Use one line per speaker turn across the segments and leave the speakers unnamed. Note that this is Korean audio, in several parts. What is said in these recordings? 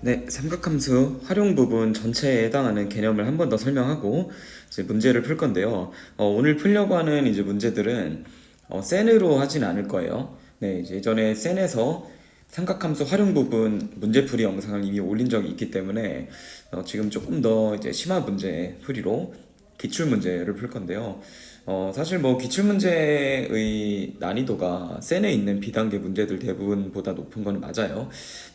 네, 삼각함수 활용 부분 전체에 해당하는 개념을 한 번 더 설명하고 이제 문제를 풀 건데요. 오늘 풀려고 하는 이제 문제들은 센으로 하진 않을 거예요. 네, 이제 예전에 센에서 삼각함수 활용 부분 문제풀이 영상을 이미 올린 적이 있기 때문에 지금 조금 더 이제 심화 문제 풀이로 기출 문제를 풀 건데요. 사실 뭐 기출 문제의 난이도가 센에 있는 비단계 문제들 대부분보다 높은 거는 맞아요.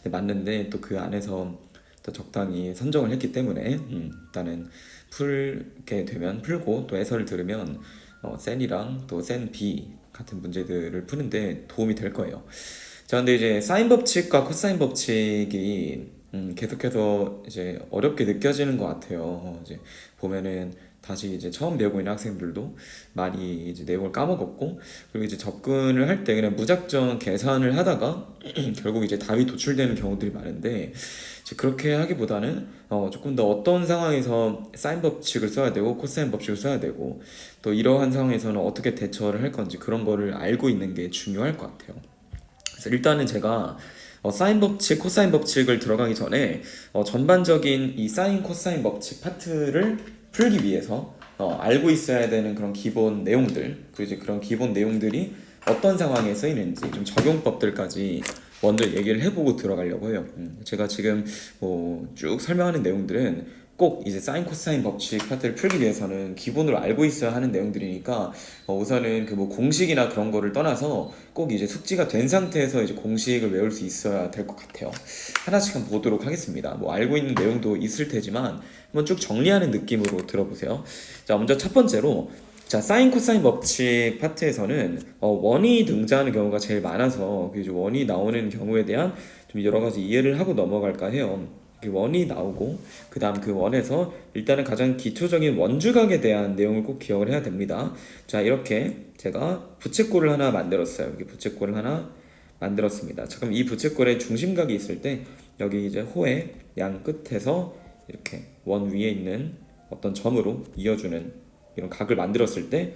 네, 맞는데 또 그 안에서 또 적당히 선정을 했기 때문에 일단은 풀게 되면 풀고 또 해설을 들으면 센이랑 또 센 B 같은 문제들을 푸는데 도움이 될 거예요. 자, 근데 이제 사인 법칙과 코사인 법칙이 계속해서 이제 어렵게 느껴지는 것 같아요. 이제 보면은 다시 이제 처음 배우고 있는 학생들도 많이 이제 내용을 까먹었고, 그리고 이제 접근을 할 때 그냥 무작정 계산을 하다가 결국 이제 답이 도출되는 경우들이 많은데, 이제 그렇게 하기보다는 조금 더 어떤 상황에서 사인 법칙을 써야 되고 코사인 법칙을 써야 되고 또 이러한 상황에서는 어떻게 대처를 할 건지 그런 거를 알고 있는 게 중요할 것 같아요. 그래서 일단은 제가 사인 법칙, 코사인 법칙을 들어가기 전에 전반적인 이 사인, 코사인 법칙 파트를 풀기 위해서 알고 있어야 되는 그런 기본 내용들, 그리고 이제 그런 기본 내용들이 어떤 상황에 쓰이는지 좀 적용법들까지 먼저 얘기를 해보고 들어가려고 해요. 제가 지금 뭐 쭉 설명하는 내용들은 꼭 이제 사인 코사인 법칙 파트를 풀기 위해서는 기본으로 알고 있어야 하는 내용들이니까 우선은 그 뭐 공식이나 그런 거를 떠나서 꼭 이제 숙지가 된 상태에서 이제 공식을 외울 수 있어야 될 것 같아요. 하나씩 한번 보도록 하겠습니다. 뭐 알고 있는 내용도 있을 테지만 한번 쭉 정리하는 느낌으로 들어보세요. 자, 먼저 첫 번째로 자, 사인 코사인 법칙 파트에서는 원이 등장하는 경우가 제일 많아서 그 이제 원이 나오는 경우에 대한 좀 여러 가지 이해를 하고 넘어갈까 해요. 원이 나오고 그 다음 그 원에서 일단은 가장 기초적인 원주각에 대한 내용을 꼭 기억을 해야 됩니다. 자, 이렇게 제가 부채꼴을 하나 만들었어요. 여기 부채꼴을 하나 만들었습니다. 자, 그럼 이 부채꼴에 중심각이 있을 때 여기 이제 호의 양 끝에서 이렇게 원 위에 있는 어떤 점으로 이어주는 이런 각을 만들었을 때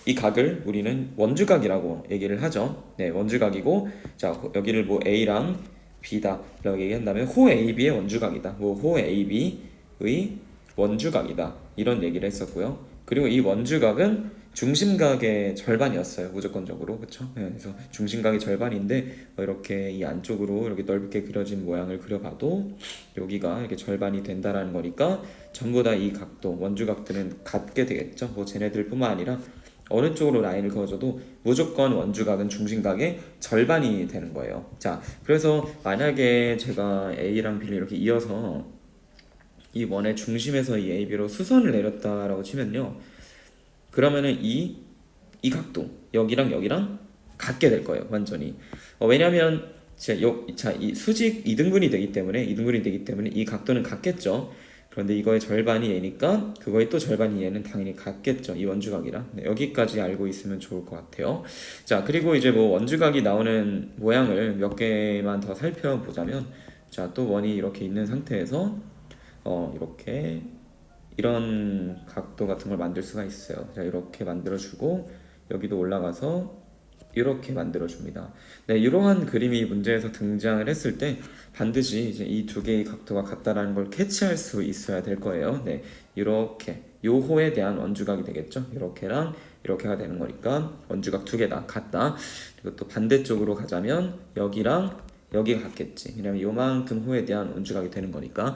이 각을 우리는 원주각이라고 얘기를 하죠. 네, 원주각이고 자, 여기를 뭐 A랑 B다 라고 얘기한다면 호 AB의 원주각이다. 뭐 호 AB의 원주각이다. 이런 얘기를 했었고요. 그리고 이 원주각은 중심각의 절반이었어요. 무조건적으로. 그렇죠? 네, 그래서 중심각의 절반인데 이렇게 이 안쪽으로 이렇게 넓게 그려진 모양을 그려봐도 여기가 이렇게 절반이 된다라는 거니까 전부 다 이 각도, 원주각들은 같게 되겠죠. 뭐 쟤네들뿐만 아니라 어느 쪽으로 라인을 그어줘도 무조건 원주각은 중심각의 절반이 되는 거예요. 자, 그래서 만약에 제가 A랑 B를 이렇게 이어서 이 원의 중심에서 이 AB 로 수선을 내렸다라고 치면요. 그러면은 이 각도 여기랑 여기랑 같게 될 거예요. 완전히. 왜냐면 이 수직 이등분이 되기 때문에 이 각도는 같겠죠. 그런데 이거의 절반이 얘니까 그거의 또 절반이 얘는 당연히 같겠죠. 이 원주각이랑. 네, 여기까지 알고 있으면 좋을 것 같아요. 자, 그리고 이제 뭐 원주각이 나오는 모양을 몇 개만 더 살펴보자면 자, 또 원이 이렇게 있는 상태에서 이렇게 이런 각도 같은 걸 만들 수가 있어요. 자, 이렇게 만들어주고 여기도 올라가서 이렇게 만들어줍니다. 네, 이러한 그림이 문제에서 등장을 했을 때 반드시 이제 이 두 개의 각도가 같다라는 걸 캐치할 수 있어야 될 거예요. 네, 이렇게 요호에 대한 원주각이 되겠죠. 이렇게랑 이렇게가 되는 거니까 원주각 두 개 다 같다. 그리고 또 반대쪽으로 가자면 여기랑 여기가 같겠지. 왜냐면 요만큼 호에 대한 원주각이 되는 거니까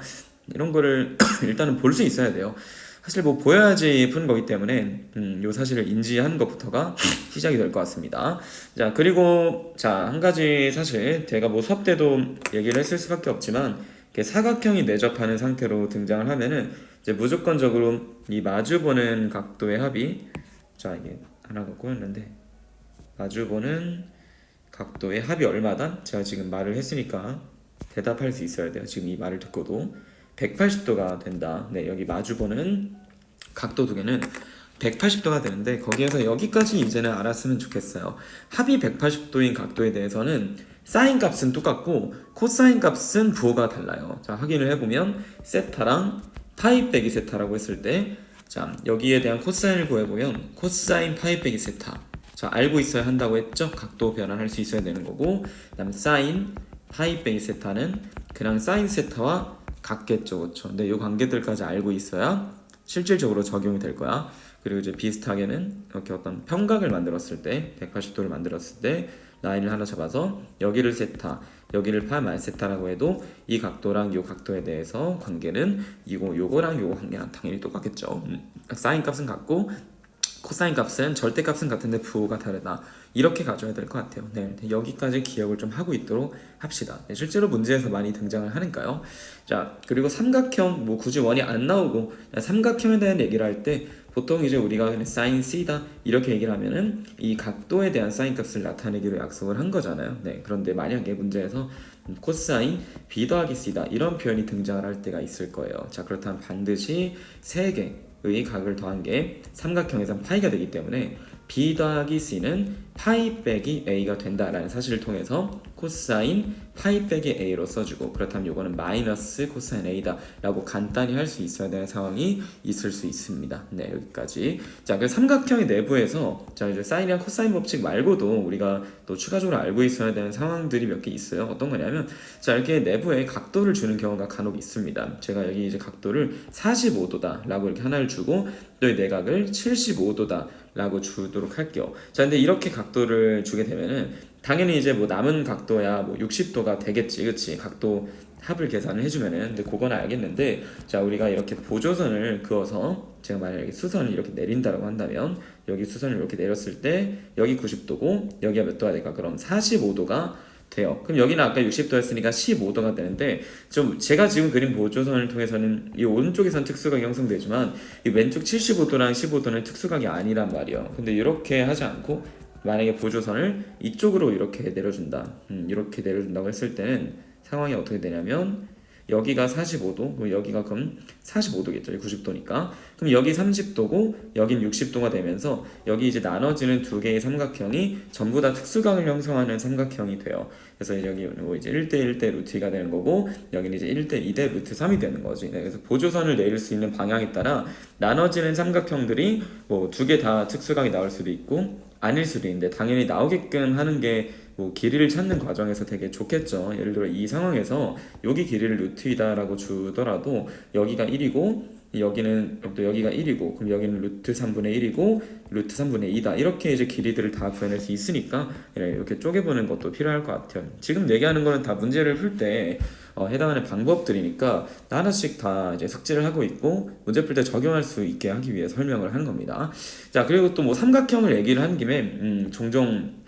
이런 거를 일단은 볼 수 있어야 돼요. 사실 뭐 보여야지 푸는 거기 때문에 요 사실을 인지하는 것부터가 시작이 될 것 같습니다. 자, 그리고 자, 한 가지 사실 제가 뭐 수업 때도 얘기를 했을 수밖에 없지만 이렇게 사각형이 내접하는 상태로 등장을 하면은 이제 무조건적으로 이 마주보는 각도의 합이 자, 이게 하나가 꼬였는데 마주보는 각도의 합이 얼마다? 제가 지금 말을 했으니까 대답할 수 있어야 돼요. 지금 이 말을 듣고도 180도가 된다. 네, 여기 마주보는 각도 두 개는 180도가 되는데 거기에서 여기까지 이제는 알았으면 좋겠어요. 합이 180도인 각도에 대해서는 사인 값은 똑같고 코사인 값은 부호가 달라요. 자, 확인을 해보면 세타랑 파이 빼기 세타라고 했을 때 자, 여기에 대한 코사인을 구해보면 코사인 파이 빼기 세타. 자, 알고 있어야 한다고 했죠? 각도 변환할 수 있어야 되는 거고 그 다음에 사인 파이 빼기 세타는 그 그냥 사인 세타와 같겠죠, 그렇죠? 근데 이 관계들까지 알고 있어야 실질적으로 적용이 될 거야. 그리고 이제 비슷하게는 이렇게 어떤 평각을 만들었을 때 180도를 만들었을 때 라인을 하나 잡아서 여기를 세타, 여기를 파 말 세타라고 해도 이 각도랑 이 각도에 대해서 관계는 요거랑 요거 관계랑 당연히 똑같겠죠. 사인 값은 같고 코사인 값은 절대값은 같은데 부호가 다르다. 이렇게 가져야 될 것 같아요. 네, 여기까지 기억을 좀 하고 있도록 합시다. 네, 실제로 문제에서 많이 등장을 하니까요. 자, 그리고 삼각형 뭐 굳이 원이 안 나오고 삼각형에 대한 얘기를 할 때 보통 이제 우리가 그냥 사인 C다 이렇게 얘기를 하면은 이 각도에 대한 사인 값을 나타내기로 약속을 한 거잖아요. 네, 그런데 만약에 문제에서 코사인 B 더하기 C다 이런 표현이 등장을 할 때가 있을 거예요. 자, 그렇다면 반드시 3개의 각을 더한 게 삼각형에선 파이가 되기 때문에 B 더하기 C는 파이 빼기 A가 된다라는 사실을 통해서 코사인 파이 빼기 A로 써주고, 그렇다면 이거는 마이너스 코사인 A다 라고 간단히 할 수 있어야 되는 상황이 있을 수 있습니다. 네, 여기까지. 자, 그 삼각형의 내부에서 자 이제 사인이랑 코사인 법칙 말고도 우리가 또 추가적으로 알고 있어야 되는 상황들이 몇 개 있어요. 어떤 거냐면 자 이렇게 내부에 각도를 주는 경우가 간혹 있습니다. 제가 여기 이제 각도를 45도다 라고 이렇게 하나를 주고 또 이 내각을 75도다 라고 주도록 할게요. 자, 근데 이렇게 각도를 주게 되면은 당연히 이제 뭐 남은 각도야 뭐 60도가 되겠지, 그치? 각도 합을 계산을 해주면은. 근데 그건 알겠는데, 자 우리가 이렇게 보조선을 그어서 제가 만약에 수선을 이렇게 내린다라고 한다면 여기 수선을 이렇게 내렸을 때 여기 90도고 여기가 몇 도가 될까? 그럼 45도가 돼요. 그럼 여기는 아까 60도였으니까 15도가 되는데, 좀 제가 지금 그린 보조선을 통해서는 이 오른쪽에선 특수각이 형성되지만 이 왼쪽 75도랑 15도는 특수각이 아니란 말이에요. 근데 이렇게 하지 않고 만약에 보조선을 이쪽으로 이렇게 내려준다, 이렇게 내려준다고 했을 때는 상황이 어떻게 되냐면 여기가 45도, 그럼 여기가 그럼 45도겠죠. 90도니까. 그럼 여기 30도고 여긴 60도가 되면서 여기 이제 나눠지는 두 개의 삼각형이 전부 다 특수각을 형성하는 삼각형이 돼요. 그래서 여기 뭐 이제 1대 1대 루트 2가 되는 거고 여기는 이제 1대 2대 루트 3이 되는 거지. 네, 그래서 보조선을 내릴 수 있는 방향에 따라 나눠지는 삼각형들이 뭐 두 개 다 특수각이 나올 수도 있고 아닐 수도 있는데, 당연히 나오게끔 하는 게 뭐 길이를 찾는 과정에서 되게 좋겠죠. 예를 들어 이 상황에서 여기 길이를 루트 2다라고 주더라도 여기가 1이고 여기는 또 여기가 1이고 그럼 여기는 루트 3분의 1이고 루트 3분의 2다 이렇게 이제 길이들을 다 구해낼 수 있으니까 이렇게 쪼개보는 것도 필요할 것 같아요. 지금 얘기하는 거는 다 문제를 풀 때 해당하는 방법들이니까 하나씩 다 이제 숙지를 하고 있고 문제 풀 때 적용할 수 있게 하기 위해 설명을 하는 겁니다. 자, 그리고 또 뭐 삼각형을 얘기를 한 김에 종종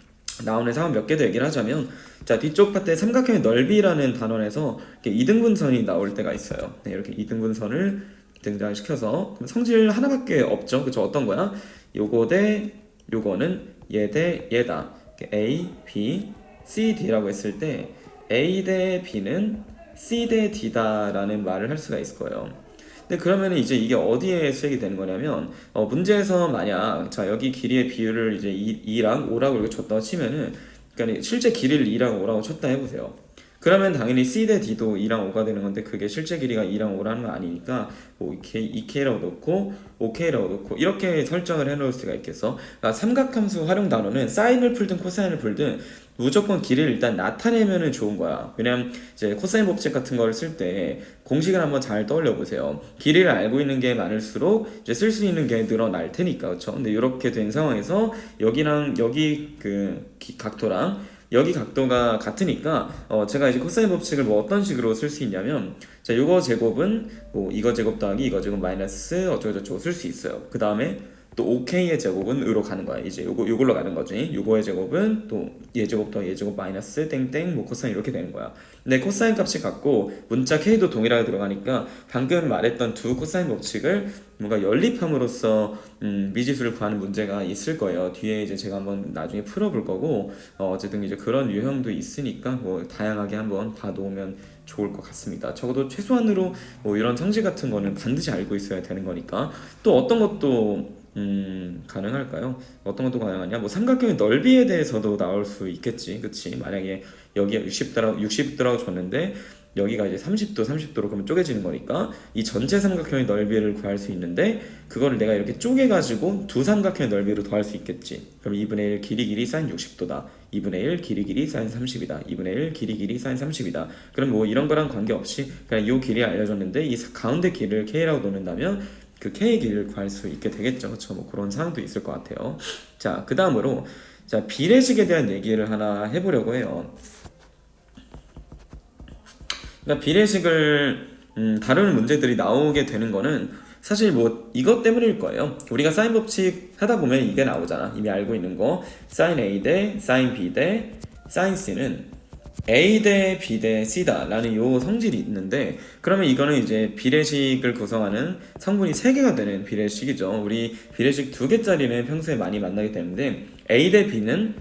나오는 상황 몇 개 더 얘기를 하자면, 자 뒤쪽 파트에 삼각형의 넓이라는 단원에서 이렇게 이등분선이 나올 때가 있어요. 네, 이렇게 이등분선을 등장시켜서 성질 하나밖에 없죠. 그쵸? 어떤 거야? 요거 대 요거는 얘 대 얘다. A, B, C, D라고 했을 때 A 대 B는 C 대 D다라는 말을 할 수가 있을 거예요. 근데 그러면 이제 이게 어디에 수액이 되는 거냐면 문제에서 만약 자 여기 길이의 비율을 이제 2랑 5라고 이렇게 줬다고 치면은, 그러니까 실제 길이를 2랑 5라고 쳤다 해보세요. 그러면 당연히 C 대 D도 2랑 5가 되는 건데 그게 실제 길이가 2랑 5라는 건 아니니까 뭐 2K라고 넣고 5K라고 넣고 이렇게 설정을 해놓을 수가 있겠어. 그러니까 삼각함수 활용 단어는 사인을 풀든 코사인을 풀든 무조건 길이를 일단 나타내면은 좋은 거야. 왜냐면 이제 코사인 법칙 같은 거를 쓸 때 공식을 한번 잘 떠올려 보세요. 길이를 알고 있는 게 많을수록 이제 쓸 수 있는 게 늘어날 테니까, 그렇죠? 근데 이렇게 된 상황에서 여기랑 여기 그 각도랑 여기 각도가 같으니까 제가 이제 코사인 법칙을 뭐 어떤 식으로 쓸 수 있냐면, 자 요거 제곱은 뭐 이거 제곱 더하기 이거 제곱 마이너스 어쩌고저쩌고 쓸 수 있어요. 그 다음에 또 5K의 제곱은 으로 가는 거야. 이제 요걸로 가는 거지. 요거의 제곱은 또 얘 제곱 더하기 얘 제곱 마이너스 땡땡 뭐 코사인 이렇게 되는 거야. 근데 코사인 값이 같고 문자 K도 동일하게 들어가니까 방금 말했던 두 코사인 법칙을 뭔가 연립함으로써 미지수를 구하는 문제가 있을 거예요. 뒤에 이제 제가 한번 나중에 풀어볼 거고 어쨌든 이제 그런 유형도 있으니까 뭐 다양하게 한번 봐놓으면 좋을 것 같습니다. 적어도 최소한으로 뭐 이런 성질 같은 거는 반드시 알고 있어야 되는 거니까. 또 어떤 것도 가능할까요? 어떤 것도 가능하냐? 뭐 삼각형의 넓이에 대해서도 나올 수 있겠지, 그치? 만약에 여기에 60도라고 줬는데 여기가 이제 30도, 30도로 그러면 쪼개지는 거니까 이 전체 삼각형의 넓이를 구할 수 있는데 그거를 내가 이렇게 쪼개가지고 두 삼각형의 넓이로 더할 수 있겠지. 그럼 2분의 1 길이 사인 60도다. 2분의 1 길이 사인 30이다. 2분의 1 길이 사인 30이다. 그럼 뭐 이런 거랑 관계없이 그냥 이 길이 알려줬는데 이 가운데 길을 K라고 놓는다면 그 K의 길이를 구할 수 있게 되겠죠. 그렇죠? 뭐 그런 상황도 있을 것 같아요. 자, 그 다음으로 자, 비례식에 대한 얘기를 하나 해보려고 해요. 그러니까 비례식을 다루는 문제들이 나오게 되는 거는 사실 뭐 이것 때문일 거예요. 우리가 사인 법칙 하다 보면 이게 나오잖아. 이미 알고 있는 거. 사인 A 대 사인 B 대 사인 C는 A 대 B 대 C다 라는 요 성질이 있는데 그러면 이거는 이제 비례식을 구성하는 성분이 3개가 되는 비례식이죠. 우리 비례식 2개짜리는 평소에 많이 만나게 되는데 A 대 B는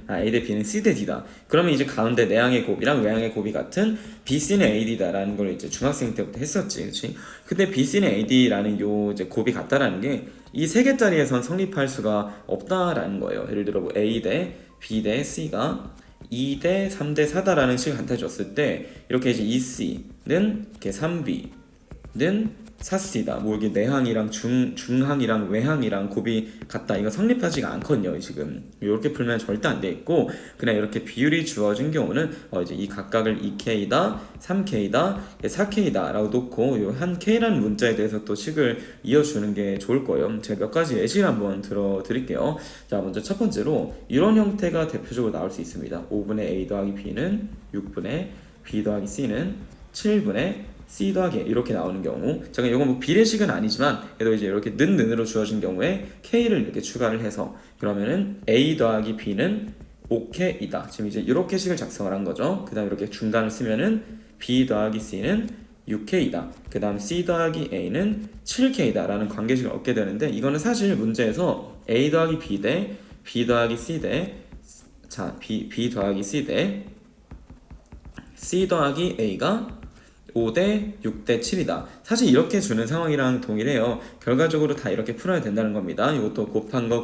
C 대 D다. 그러면 이제 가운데 내항의 곱이랑 외항의 곱이 같은 BC는 AD다라는 걸 이제 중학생 때부터 했었지, 그렇지? 근데 BC는 AD라는 요 이제 곱이 같다라는 게 이 3개짜리에선 성립할 수가 없다라는 거예요. 예를 들어 뭐 A 대 B 대 C가 2대 3대 4다라는 식을 갖다 줬을 때 이렇게 이제 2C는 이렇게 3B는 4C다. 뭐 이게 내항이랑 중항이랑 외항이랑 곱이 같다. 이거 성립하지가 않거든요. 지금 이렇게 풀면 절대 안 돼 있고 그냥 이렇게 비율이 주어진 경우는 이제 이 각각을 2K다, 3K다, 4K다라고 놓고 이 한 K라는 문자에 대해서 또 식을 이어주는 게 좋을 거예요. 제가 몇 가지 예시를 한번 들어드릴게요. 자, 먼저 첫 번째로 이런 형태가 대표적으로 나올 수 있습니다. 5분의 A 더하기 B는 6분의 B 더하기 C는 7분의 C 더하기 이렇게 나오는 경우 잠깐 이건 뭐 비례식은 아니지만 그래도 이제 이렇게 는으로 주어진 경우에 K를 이렇게 추가를 해서 그러면은 A 더하기 B는 5K이다. 지금 이제 이렇게 식을 작성을 한 거죠. 그 다음 이렇게 중간을 쓰면은 B 더하기 C는 6K이다. 그 다음 C 더하기 A는 7K다 라는 관계식을 얻게 되는데 이거는 사실 문제에서 A 더하기 B 대 B 더하기 C 대 B 더하기 C 대 C 더하기 A가 5대 6대 7이다. 사실 이렇게 주는 상황이랑 동일해요. 결과적으로 다 이렇게 풀어야 된다는 겁니다. 이것도 곱한 거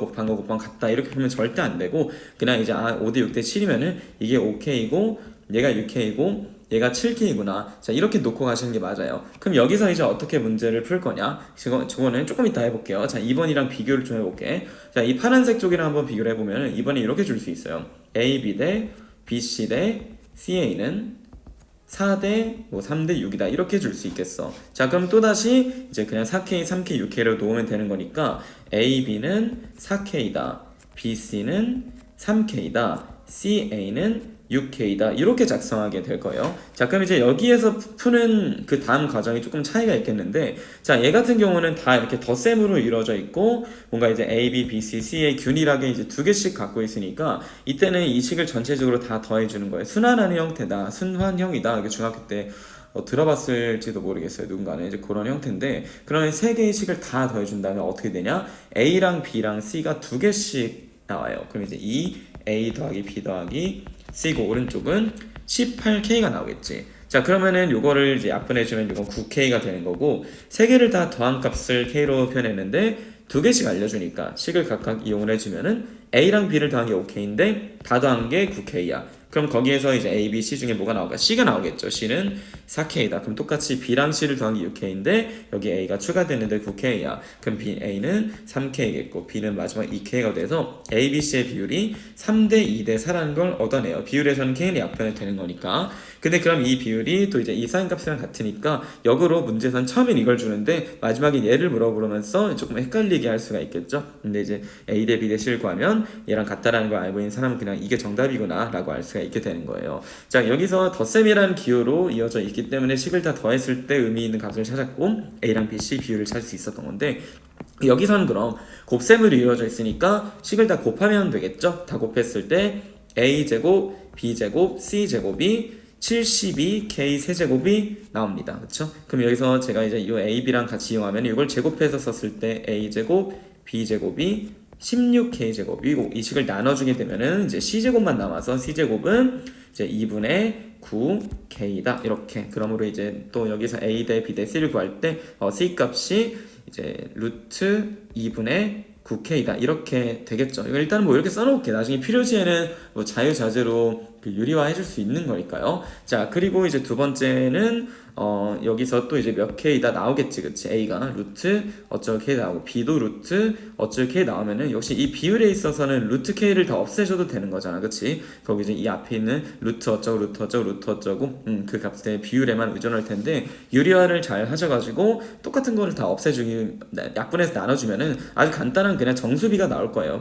같다. 이렇게 풀면 절대 안 되고 그냥 이제 5대 6대 7이면은 이게 5K이고 얘가 6K이고 얘가 7K구나. 자, 이렇게 놓고 가시는 게 맞아요. 그럼 여기서 이제 어떻게 문제를 풀 거냐? 저거는 조금 이따 해볼게요. 자, 2번이랑 비교를 좀 해볼게. 자, 이 파란색 쪽이랑 한번 비교를 해보면 2번에 이렇게 줄 수 있어요. AB 대 BC 대 CA는 4대 3대 6이다 이렇게 줄 수 있겠어. 자, 그럼 또다시 이제 그냥 4K, 3K, 6K로 놓으면 되는 거니까 AB는 4K다, BC는 3K다, CA는 6K다 이렇게 작성하게 될 거예요. 자, 그럼 이제 여기에서 푸는 그 다음 과정이 조금 차이가 있겠는데 자, 얘 같은 경우는 다 이렇게 덧셈으로 이루어져 있고 뭔가 이제 A, B, B, C, C의 균일하게 이제 2개씩 갖고 있으니까 이때는 이 식을 전체적으로 다 더해주는 거예요. 순환하는 형태다, 순환형이다. 이게 중학교 때 들어봤을지도 모르겠어요. 누군가는 이제 그런 형태인데 그러면 3개의 식을 다 더해준다면 어떻게 되냐? A랑 B랑 C가 2개씩 나와요. 그럼 이제 A 더하기 B 더하기 C고 오른쪽은 18K가 나오겠지. 자, 그러면은 요거를 이제 약분해주면 이건 9K가 되는 거고 3개를 다 더한 값을 K로 표현했는데 2개씩 알려주니까 식을 각각 이용을 해주면은 A랑 B를 더한 게 5K인데 다 더한 게 9K야. 그럼 거기에서 이제 A, B, C 중에 뭐가 나올까? C가 나오겠죠. C는 4K다. 그럼 똑같이 B랑 C를 더한 게 6K인데 여기 A가 추가됐는데 9K야. 그럼 A는 3K겠고 B는 마지막 2K가 돼서 A, B, C의 비율이 3대 2대 4라는 걸 얻어내요. 비율에서는 K는 약분이 되는 거니까. 근데 그럼 이 비율이 또 이제 이 사인값이랑 같으니까 역으로 문제에선 처음엔 이걸 주는데 마지막에 얘를 물어보면서 조금 헷갈리게 할 수가 있겠죠. 근데 이제 A 대 B 대 C를 구하면 얘랑 같다라는 걸 알고 있는 사람은 그냥 이게 정답이구나 라고 알 수가 있게 되는 거예요. 자, 여기서 덧셈이라는 기호로 이어져 있기 때문에 식을 다 더했을 때 의미 있는 값을 찾았고 A랑 B, C 비율을 찾을 수 있었던 건데 여기서는 그럼 곱셈으로 이루어져 있으니까 식을 다 곱하면 되겠죠. 다 곱했을 때 A제곱, B제곱, C제곱이 72K 세제곱이 나옵니다. 그렇죠? 그럼 여기서 제가 이제 이 A, B랑 같이 이용하면 이걸 제곱해서 썼을 때 A제곱, B제곱이 16K제곱이고 이 식을 나눠주게 되면은 이제 C제곱만 남아서 C제곱은 이제 2분의 9K다. 이렇게. 그러므로 이제 또 여기서 A 대 B 대 C를 구할 때 C 값이 이제 루트 2분의 9K다. 이렇게 되겠죠. 이거 일단 뭐 이렇게 써놓을게. 나중에 필요시에는 뭐 자유자재로 그 유리화 해줄 수 있는 거니까요. 자, 그리고 이제 두 번째는 여기서 또 이제 몇 K다 나오겠지, 그치? A가 루트 어쩔 K 나오고 B도 루트 어쩔 K 나오면은 역시 이 비율에 있어서는 루트 K를 다 없애줘도 되는 거잖아, 그치? 거기 이제 이 앞에 있는 루트 어쩌고 루트 어쩌고 루트 어쩌고 그 값의 비율에만 의존할 텐데 유리화를 잘 하셔가지고 똑같은 거를 다 없애주기 약분해서 나눠주면은 아주 간단한 그냥 정수비가 나올 거예요.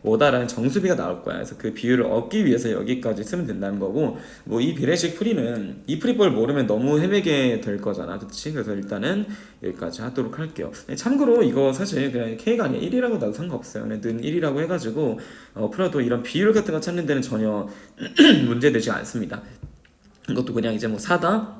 뭐다라는 정수비가 나올 거야. 그래서 그 비율을 얻기 위해서 여기까지 쓰면 된다는 거고, 뭐 이 비례식 풀이는 이 풀이법을 모르면 너무 헤매게 될 거잖아, 그치? 그래서 일단은 여기까지 하도록 할게요. 참고로 이거 사실 그냥 K가 아니라 1이라고 나도 상관없어요. 그냥 는 1이라고 해가지고 풀어도 이런 비율 같은 거 찾는 데는 전혀 문제되지 않습니다. 이것도 그냥 이제 뭐 4다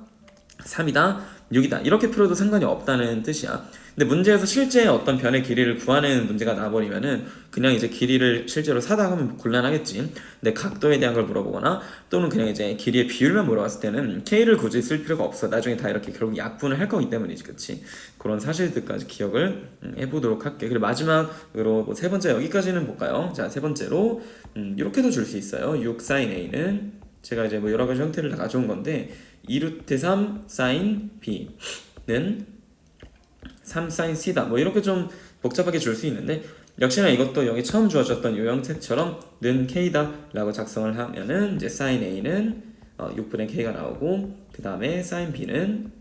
3이다 6이다 이렇게 풀어도 상관이 없다는 뜻이야. 근데 문제에서 실제 어떤 변의 길이를 구하는 문제가 나와버리면은 그냥 이제 길이를 실제로 사다 하면 곤란하겠지. 근데 각도에 대한 걸 물어보거나 또는 그냥 이제 길이의 비율만 물어봤을 때는 K를 굳이 쓸 필요가 없어. 나중에 다 이렇게 결국 약분을 할 거기 때문이지, 그치? 그런 사실들까지 기억을 해보도록 할게. 그리고 마지막으로 뭐 세 번째 여기까지는 볼까요? 자, 세 번째로 이렇게도 줄 수 있어요. 6 sin A는 제가 이제 뭐 여러 가지 형태를 다 가져온 건데 2루트 3 sin B는 3 sin C다. 뭐 이렇게 좀 복잡하게 줄 수 있는데 역시나 이것도 여기 처음 주어졌던 이 형태처럼 는 K다 라고 작성을 하면은 이제 sin A는 6분의 K가 나오고 그 다음에 sin B는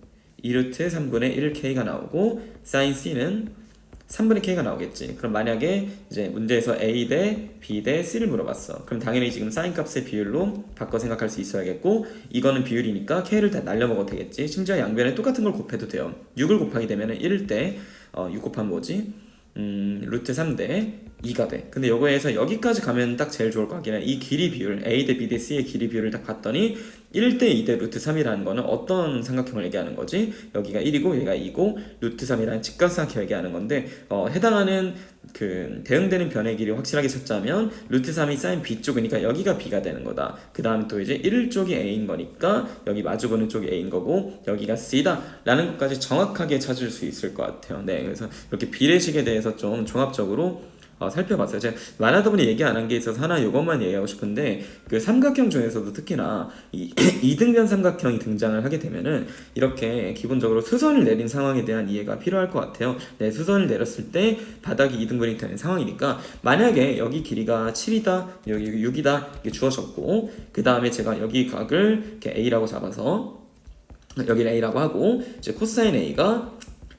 2루트 3분의 1 K가 나오고 sin C는 3분의 K가 나오겠지. 그럼 만약에 이제 문제에서 A 대 B 대 C를 물어봤어. 그럼 당연히 지금 사인 값의 비율로 바꿔 생각할 수 있어야겠고 이거는 비율이니까 K를 다 날려먹어도 되겠지. 심지어 양변에 똑같은 걸 곱해도 돼요. 6을 곱하게 되면 1일 때 6 곱하면 뭐지? 루트 3대 2가 돼. 근데 요거에서 여기까지 가면 딱 제일 좋을 것 같긴 해. 이 길이 비율 A 대 B 대 C의 길이 비율을 딱 봤더니 1대 2대 루트 3이라는 거는 어떤 삼각형을 얘기하는 거지? 여기가 1이고 얘가 2고 루트 3이라는 직각삼각형 얘기하는 건데 해당하는 그 대응되는 변의 길이 확실하게 찾자면 루트 3이 사인 B 쪽이니까 여기가 B가 되는 거다. 그 다음 또 이제 1 쪽이 A인 거니까 여기 마주보는 쪽이 A인 거고 여기가 C다 라는 것까지 정확하게 찾을 수 있을 것 같아요. 네, 그래서 이렇게 비례식에 대해서 좀 종합적으로 살펴봤어요. 제가 말하다 보니 얘기 안 한 게 있어서 하나 이것만 얘기하고 싶은데 그 삼각형 중에서도 특히나 이 이등변 삼각형이 등장을 하게 되면은 이렇게 기본적으로 수선을 내린 상황에 대한 이해가 필요할 것 같아요. 네, 수선을 내렸을 때 바닥이 이등분이 되는 상황이니까 만약에 여기 길이가 7이다, 여기 6이다 이게 주어졌고 그 다음에 제가 여기 각을 이렇게 A라고 잡아서 여기를 A라고 하고 이제 코사인 A가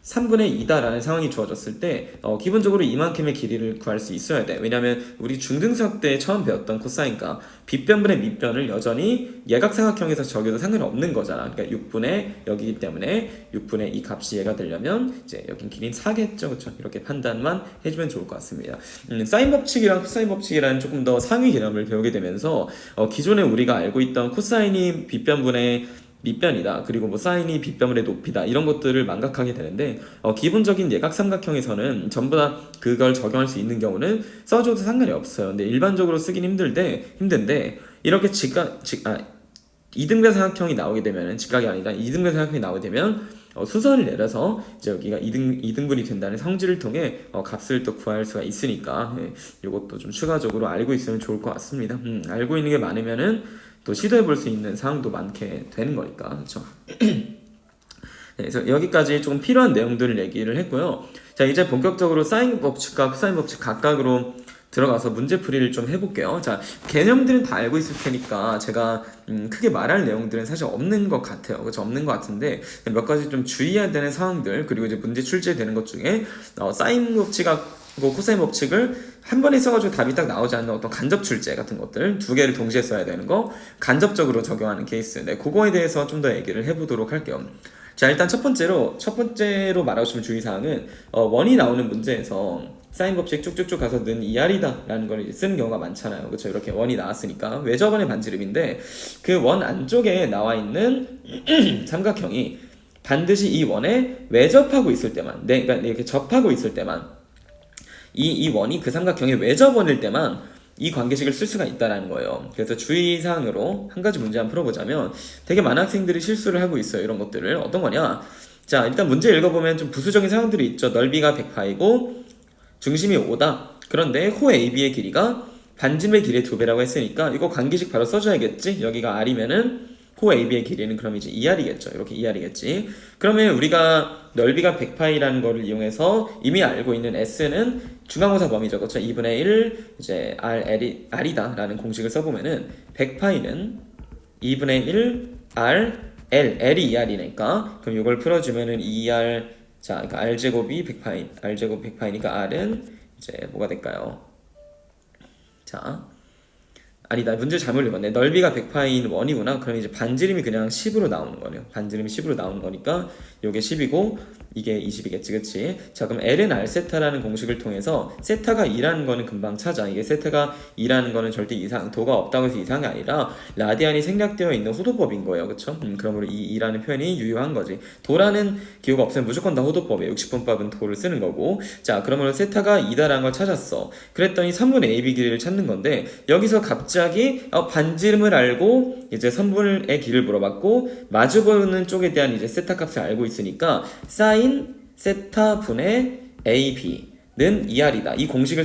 3분의 2다라는 상황이 주어졌을 때 기본적으로 이만큼의 길이를 구할 수 있어야 돼. 왜냐면 우리 중등수학 때 처음 배웠던 코사인과 빗변분의 밑변을 여전히 예각삼각형에서 적여도 상관이 없는 거잖아. 그러니까 6분의 여기기 때문에 6분의 이 값이 얘가 되려면 이제 여긴 길이는 4겠죠, 그렇죠? 이렇게 판단만 해주면 좋을 것 같습니다. 사인 법칙이랑 코사인 법칙이라는 조금 더 상위 개념을 배우게 되면서 기존에 우리가 알고 있던 코사인이 빗변분의 밑변이다. 그리고 뭐 사인이 빗변물의 높이다. 이런 것들을 망각하게 되는데 기본적인 예각삼각형에서는 전부 다 그걸 적용할 수 있는 경우는 써줘도 상관이 없어요. 근데 일반적으로 쓰긴 힘든데 이렇게 이등변 삼각형이 나오게 되면 직각이 아니라 이등변 삼각형이 나오게 되면 수선을 내려서 이제 여기가 2등분이 된다는 성질을 통해 값을 또 구할 수가 있으니까 이것도 좀 추가적으로 알고 있으면 좋을 것 같습니다. 알고 있는 게 많으면은 또 시도해 볼 수 있는 사항도 많게 되는 거니까, 그렇죠? 네, 그래서 여기까지 조금 필요한 내용들을 얘기를 했고요. 자, 이제 본격적으로 사인 법칙과 코사인 법칙 각각으로 들어가서 문제풀이를 좀 해볼게요. 자, 개념들은 다 알고 있을 테니까 제가 크게 말할 내용들은 사실 없는 것 같아요. 그렇죠? 없는 것 같은데 몇 가지 좀 주의해야 되는 사항들 그리고 이제 문제 출제되는 것 중에 사인 법칙과 코사인 법칙을 한 번에 써가지고 답이 딱 나오지 않는 어떤 간접 출제 같은 것들 두 개를 동시에 써야 되는 거 간접적으로 적용하는 케이스 그거에 대해서 좀 더 얘기를 해보도록 할게요. 자, 일단 첫 번째로 말하고 싶은 주의사항은 원이 나오는 문제에서 사인 법칙 쭉쭉쭉 가서 는 2R이다 라는 걸 쓰는 경우가 많잖아요. 그렇죠? 이렇게 원이 나왔으니까 외접원의 반지름인데 그 원 안쪽에 나와 있는 삼각형이 반드시 이 원에 외접하고 있을 때만 그러니까 이렇게 접하고 있을 때만 이 원이 그 삼각형의 외접원일 때만 이 관계식을 쓸 수가 있다는 거예요. 그래서 주의사항으로 한 가지 문제 한번 풀어보자면 되게 많은 학생들이 실수를 하고 있어요. 이런 것들을 어떤 거냐. 자, 일단 문제 읽어보면 좀 부수적인 사항들이 있죠. 넓이가 100파이고 중심이 5다. 그런데 호 AB의 길이가 반지름의 길이의 2배라고 했으니까 이거 관계식 바로 써줘야겠지? 여기가 R이면은 호 AB의 길이는 그럼 이제 2R이겠죠. 이렇게 2R이겠지. 그러면 우리가 넓이가 100파이라는 거를 이용해서 이미 알고 있는 S는 중앙호사 범위죠. 그렇죠? 2분의 1 이제 R이다라는 공식을 써보면은 100파이는 2분의 1 R L이 2R이니까 그럼 이걸 풀어주면은 2R 자, 그러니까 R제곱이 100파이 R제곱 100파이니까 R은 이제 뭐가 될까요? 자, 아니다. 문제 잘못 읽었네. 넓이가 100파이는 1이구나. 그럼 이제 반지름이 그냥 10으로 나오는 거네요. 반지름이 10으로 나오는 거니까 요게 10이고 이게 20이겠지. 그치? 자, 그럼 L은 R세타라는 공식을 통해서 세타가 2라는 거는 금방 찾아. 이게 세타가 2라는 거는 절대 도가 없다고 해서 이상이 아니라 라디안이 생략되어 있는 호도법인 거예요. 그쵸? 그러므로 이 2라는 표현이 유효한 거지. 도라는 기호가 없으면 무조건 다 호도법이에요. 60분법은 도를 쓰는 거고. 자, 그러므로 세타가 2다라는 걸 찾았어. 그랬더니 3분의 AB 길이를 찾는 건데 여기서 갑자기 반지름을 알고 이제 선분의 길을 물어봤고 마주보는 쪽에 대한 이제 세타 값을 알고 있으니까 사인 세타 분의 AB는 2R이다. 이 공식을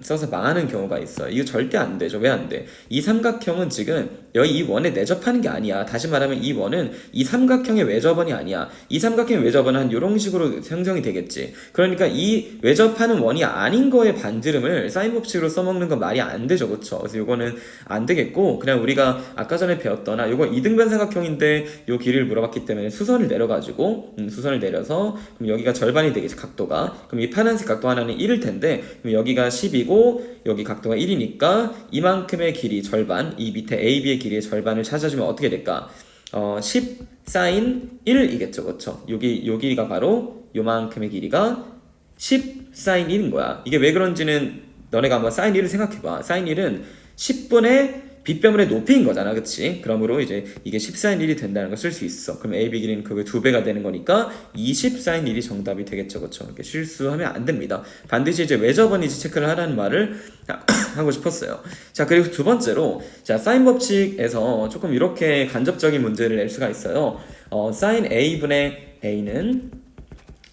써서 망하는 경우가 있어요. 이거 절대 안 되죠. 왜 안 돼? 이 삼각형은 지금 여기 이 원에 내접하는 게 아니야. 다시 말하면 이 원은 이 삼각형의 외접원이 아니야. 이 삼각형의 외접원은 한 이런 식으로 형성이 되겠지. 그러니까 이 외접하는 원이 아닌 거의 반지름을 사인 법칙으로 써먹는 건 말이 안 되죠. 그쵸? 그래서 이거는 안 되겠고 그냥 우리가 아까 전에 배웠던 이거 이등변 삼각형인데 요 길이를 물어봤기 때문에 수선을 내려가지고 수선을 내려서 그럼 여기가 절반이 되겠지. 각도가. 그럼 이 파란색 각도 하나는 1일 텐데 그럼 여기가 10이고 여기 각도가 1이니까 이만큼의 길이 절반 이 밑에 AB의 길이의 절반을 찾아주면 어떻게 될까? 10 사인 1이겠죠. 그쵸? 요 길이가 바로 요만큼의 길이가 10 사인 1인 거야. 이게 왜 그런지는 너네가 한번 사인 1을 생각해봐. 사인 1은 10분의 빗변물의 높이인 거잖아. 그치? 그러므로 이제 이게 10 사인 1이 된다는 걸 쓸 수 있어. 그럼 AB 길이는 그게 2배가 되는 거니까 20 사인 1이 정답이 되겠죠. 그쵸? 이렇게 실수하면 안 됩니다. 반드시 이제 외접원인지 체크를 하라는 말을 하고 싶었어요. 자, 그리고 두 번째로 자, 사인 법칙에서 조금 이렇게 간접적인 문제를 낼 수가 있어요. 사인 A분의 A는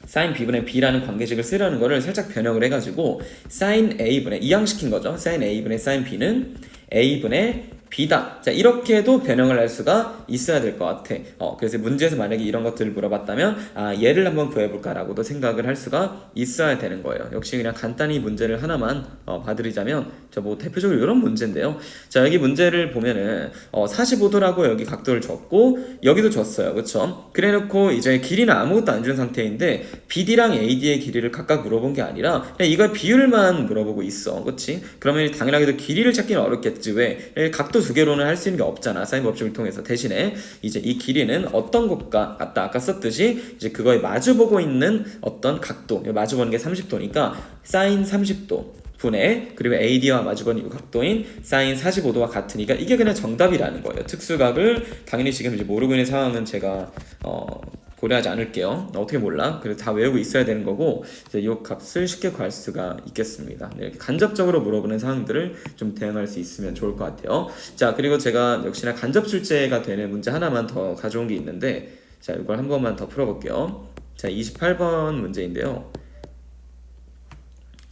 사인 B분의 B라는 관계식을 쓰려는 거를 살짝 변형을 해가지고 사인 A분의 이항시킨 거죠. 사인 A분의 사인 B는 A분의 B다. 자, 이렇게도 변형을 할 수가 있어야 될 것 같아. 그래서 문제에서 만약에 이런 것들을 물어봤다면 얘를 한번 구해볼까라고도 생각을 할 수가 있어야 되는 거예요. 역시 그냥 간단히 문제를 하나만 봐드리자면 저 뭐 대표적으로 이런 문제인데요. 자, 여기 문제를 보면은 45도라고 여기 각도를 줬고 여기도 줬어요. 그쵸? 그래놓고 이제 길이는 아무것도 안 준 상태인데 BD랑 AD의 길이를 각각 물어본 게 아니라 그냥 이걸 비율만 물어보고 있어. 그치? 그러면 당연하게도 길이를 찾기는 어렵겠지. 왜? 각도 두 개로는 할 수 있는 게 없잖아. 사인 법칙을 통해서. 대신에 이제 이 길이는 어떤 것과 아까 썼듯이 이제 그거에 마주보고 있는 어떤 각도, 마주보는 게 30도니까 사인 30도 분의 그리고 AD와 마주보는 이 각도인 사인 45도와 같으니까 이게 그냥 정답이라는 거예요. 특수각을 당연히 지금 이제 모르고 있는 상황은 제가 고려하지 않을게요. 어떻게 몰라? 그래서 다 외우고 있어야 되는 거고 이제 이 값을 쉽게 구할 수가 있겠습니다. 네, 이렇게 간접적으로 물어보는 상황들을 좀 대응할 수 있으면 좋을 것 같아요. 자, 그리고 제가 역시나 간접 출제가 되는 문제 하나만 더 가져온 게 있는데 자, 이걸 한 번만 더 풀어볼게요. 자, 28번 문제인데요.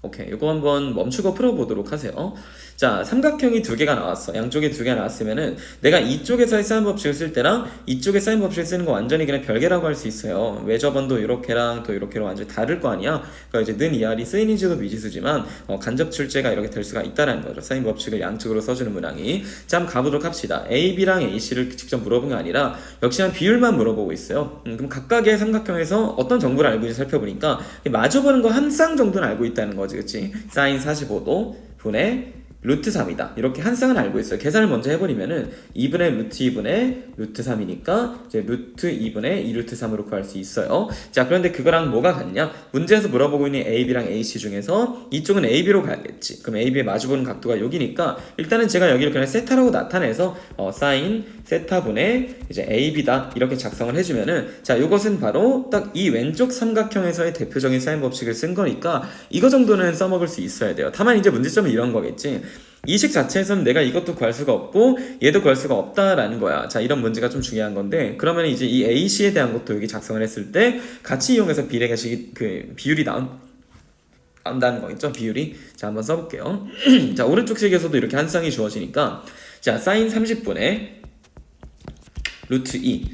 오케이, 이거 한번 멈추고 풀어보도록 하세요. 자, 삼각형이 두 개가 나왔어. 양쪽에 두 개가 나왔으면은 내가 이쪽에서의 사인 법칙을 쓸 때랑 이쪽에 사인 법칙을 쓰는 거 완전히 그냥 별개라고 할 수 있어요. 외접원도 이렇게랑 또 이렇게로 완전히 다를 거 아니야. 그러니까 이제 는 이하리 쓰이는지도 미지수지만 간접 출제가 이렇게 될 수가 있다는 거죠. 사인 법칙을 양쪽으로 써주는 문항이. 자, 한번 가보도록 합시다. A, B랑 AC를 직접 물어본 게 아니라 역시나 비율만 물어보고 있어요. 그럼 각각의 삼각형에서 어떤 정보를 알고 있는지 살펴보니까 마주보는 거 한 쌍 정도는 알고 있다는 거지. 그치? 사인 45도 분의 루트 3이다. 이렇게 한 쌍은 알고 있어요. 계산을 먼저 해버리면은 2분의 루트 2분의 루트 3이니까 이제 루트 2분의 2루트 3으로 구할 수 있어요. 자, 그런데 그거랑 뭐가 같냐? 문제에서 물어보고 있는 AB랑 AC 중에서 이쪽은 AB로 가야겠지. 그럼 AB에 마주보는 각도가 여기니까 일단은 제가 여기를 그냥 세타라고 나타내서 사인 세타분의 이제 AB다 이렇게 작성을 해주면은 자, 이것은 바로 딱 이 왼쪽 삼각형에서의 대표적인 사인 법칙을 쓴 거니까 이거 정도는 써먹을 수 있어야 돼요. 다만 이제 문제점은 이런 거겠지. 이 식 자체에서는 내가 이것도 구할 수가 없고 얘도 구할 수가 없다라는 거야. 자, 이런 문제가 좀 중요한 건데 그러면 이제 이 AC에 대한 것도 여기 작성을 했을 때 같이 이용해서 비례가식이 그 비율이 나온 나온다는 거 있죠? 비율이. 자, 한번 써볼게요. 자, 오른쪽 식에서도 이렇게 한 쌍이 주어지니까 자, 사인 30분의 루트 2.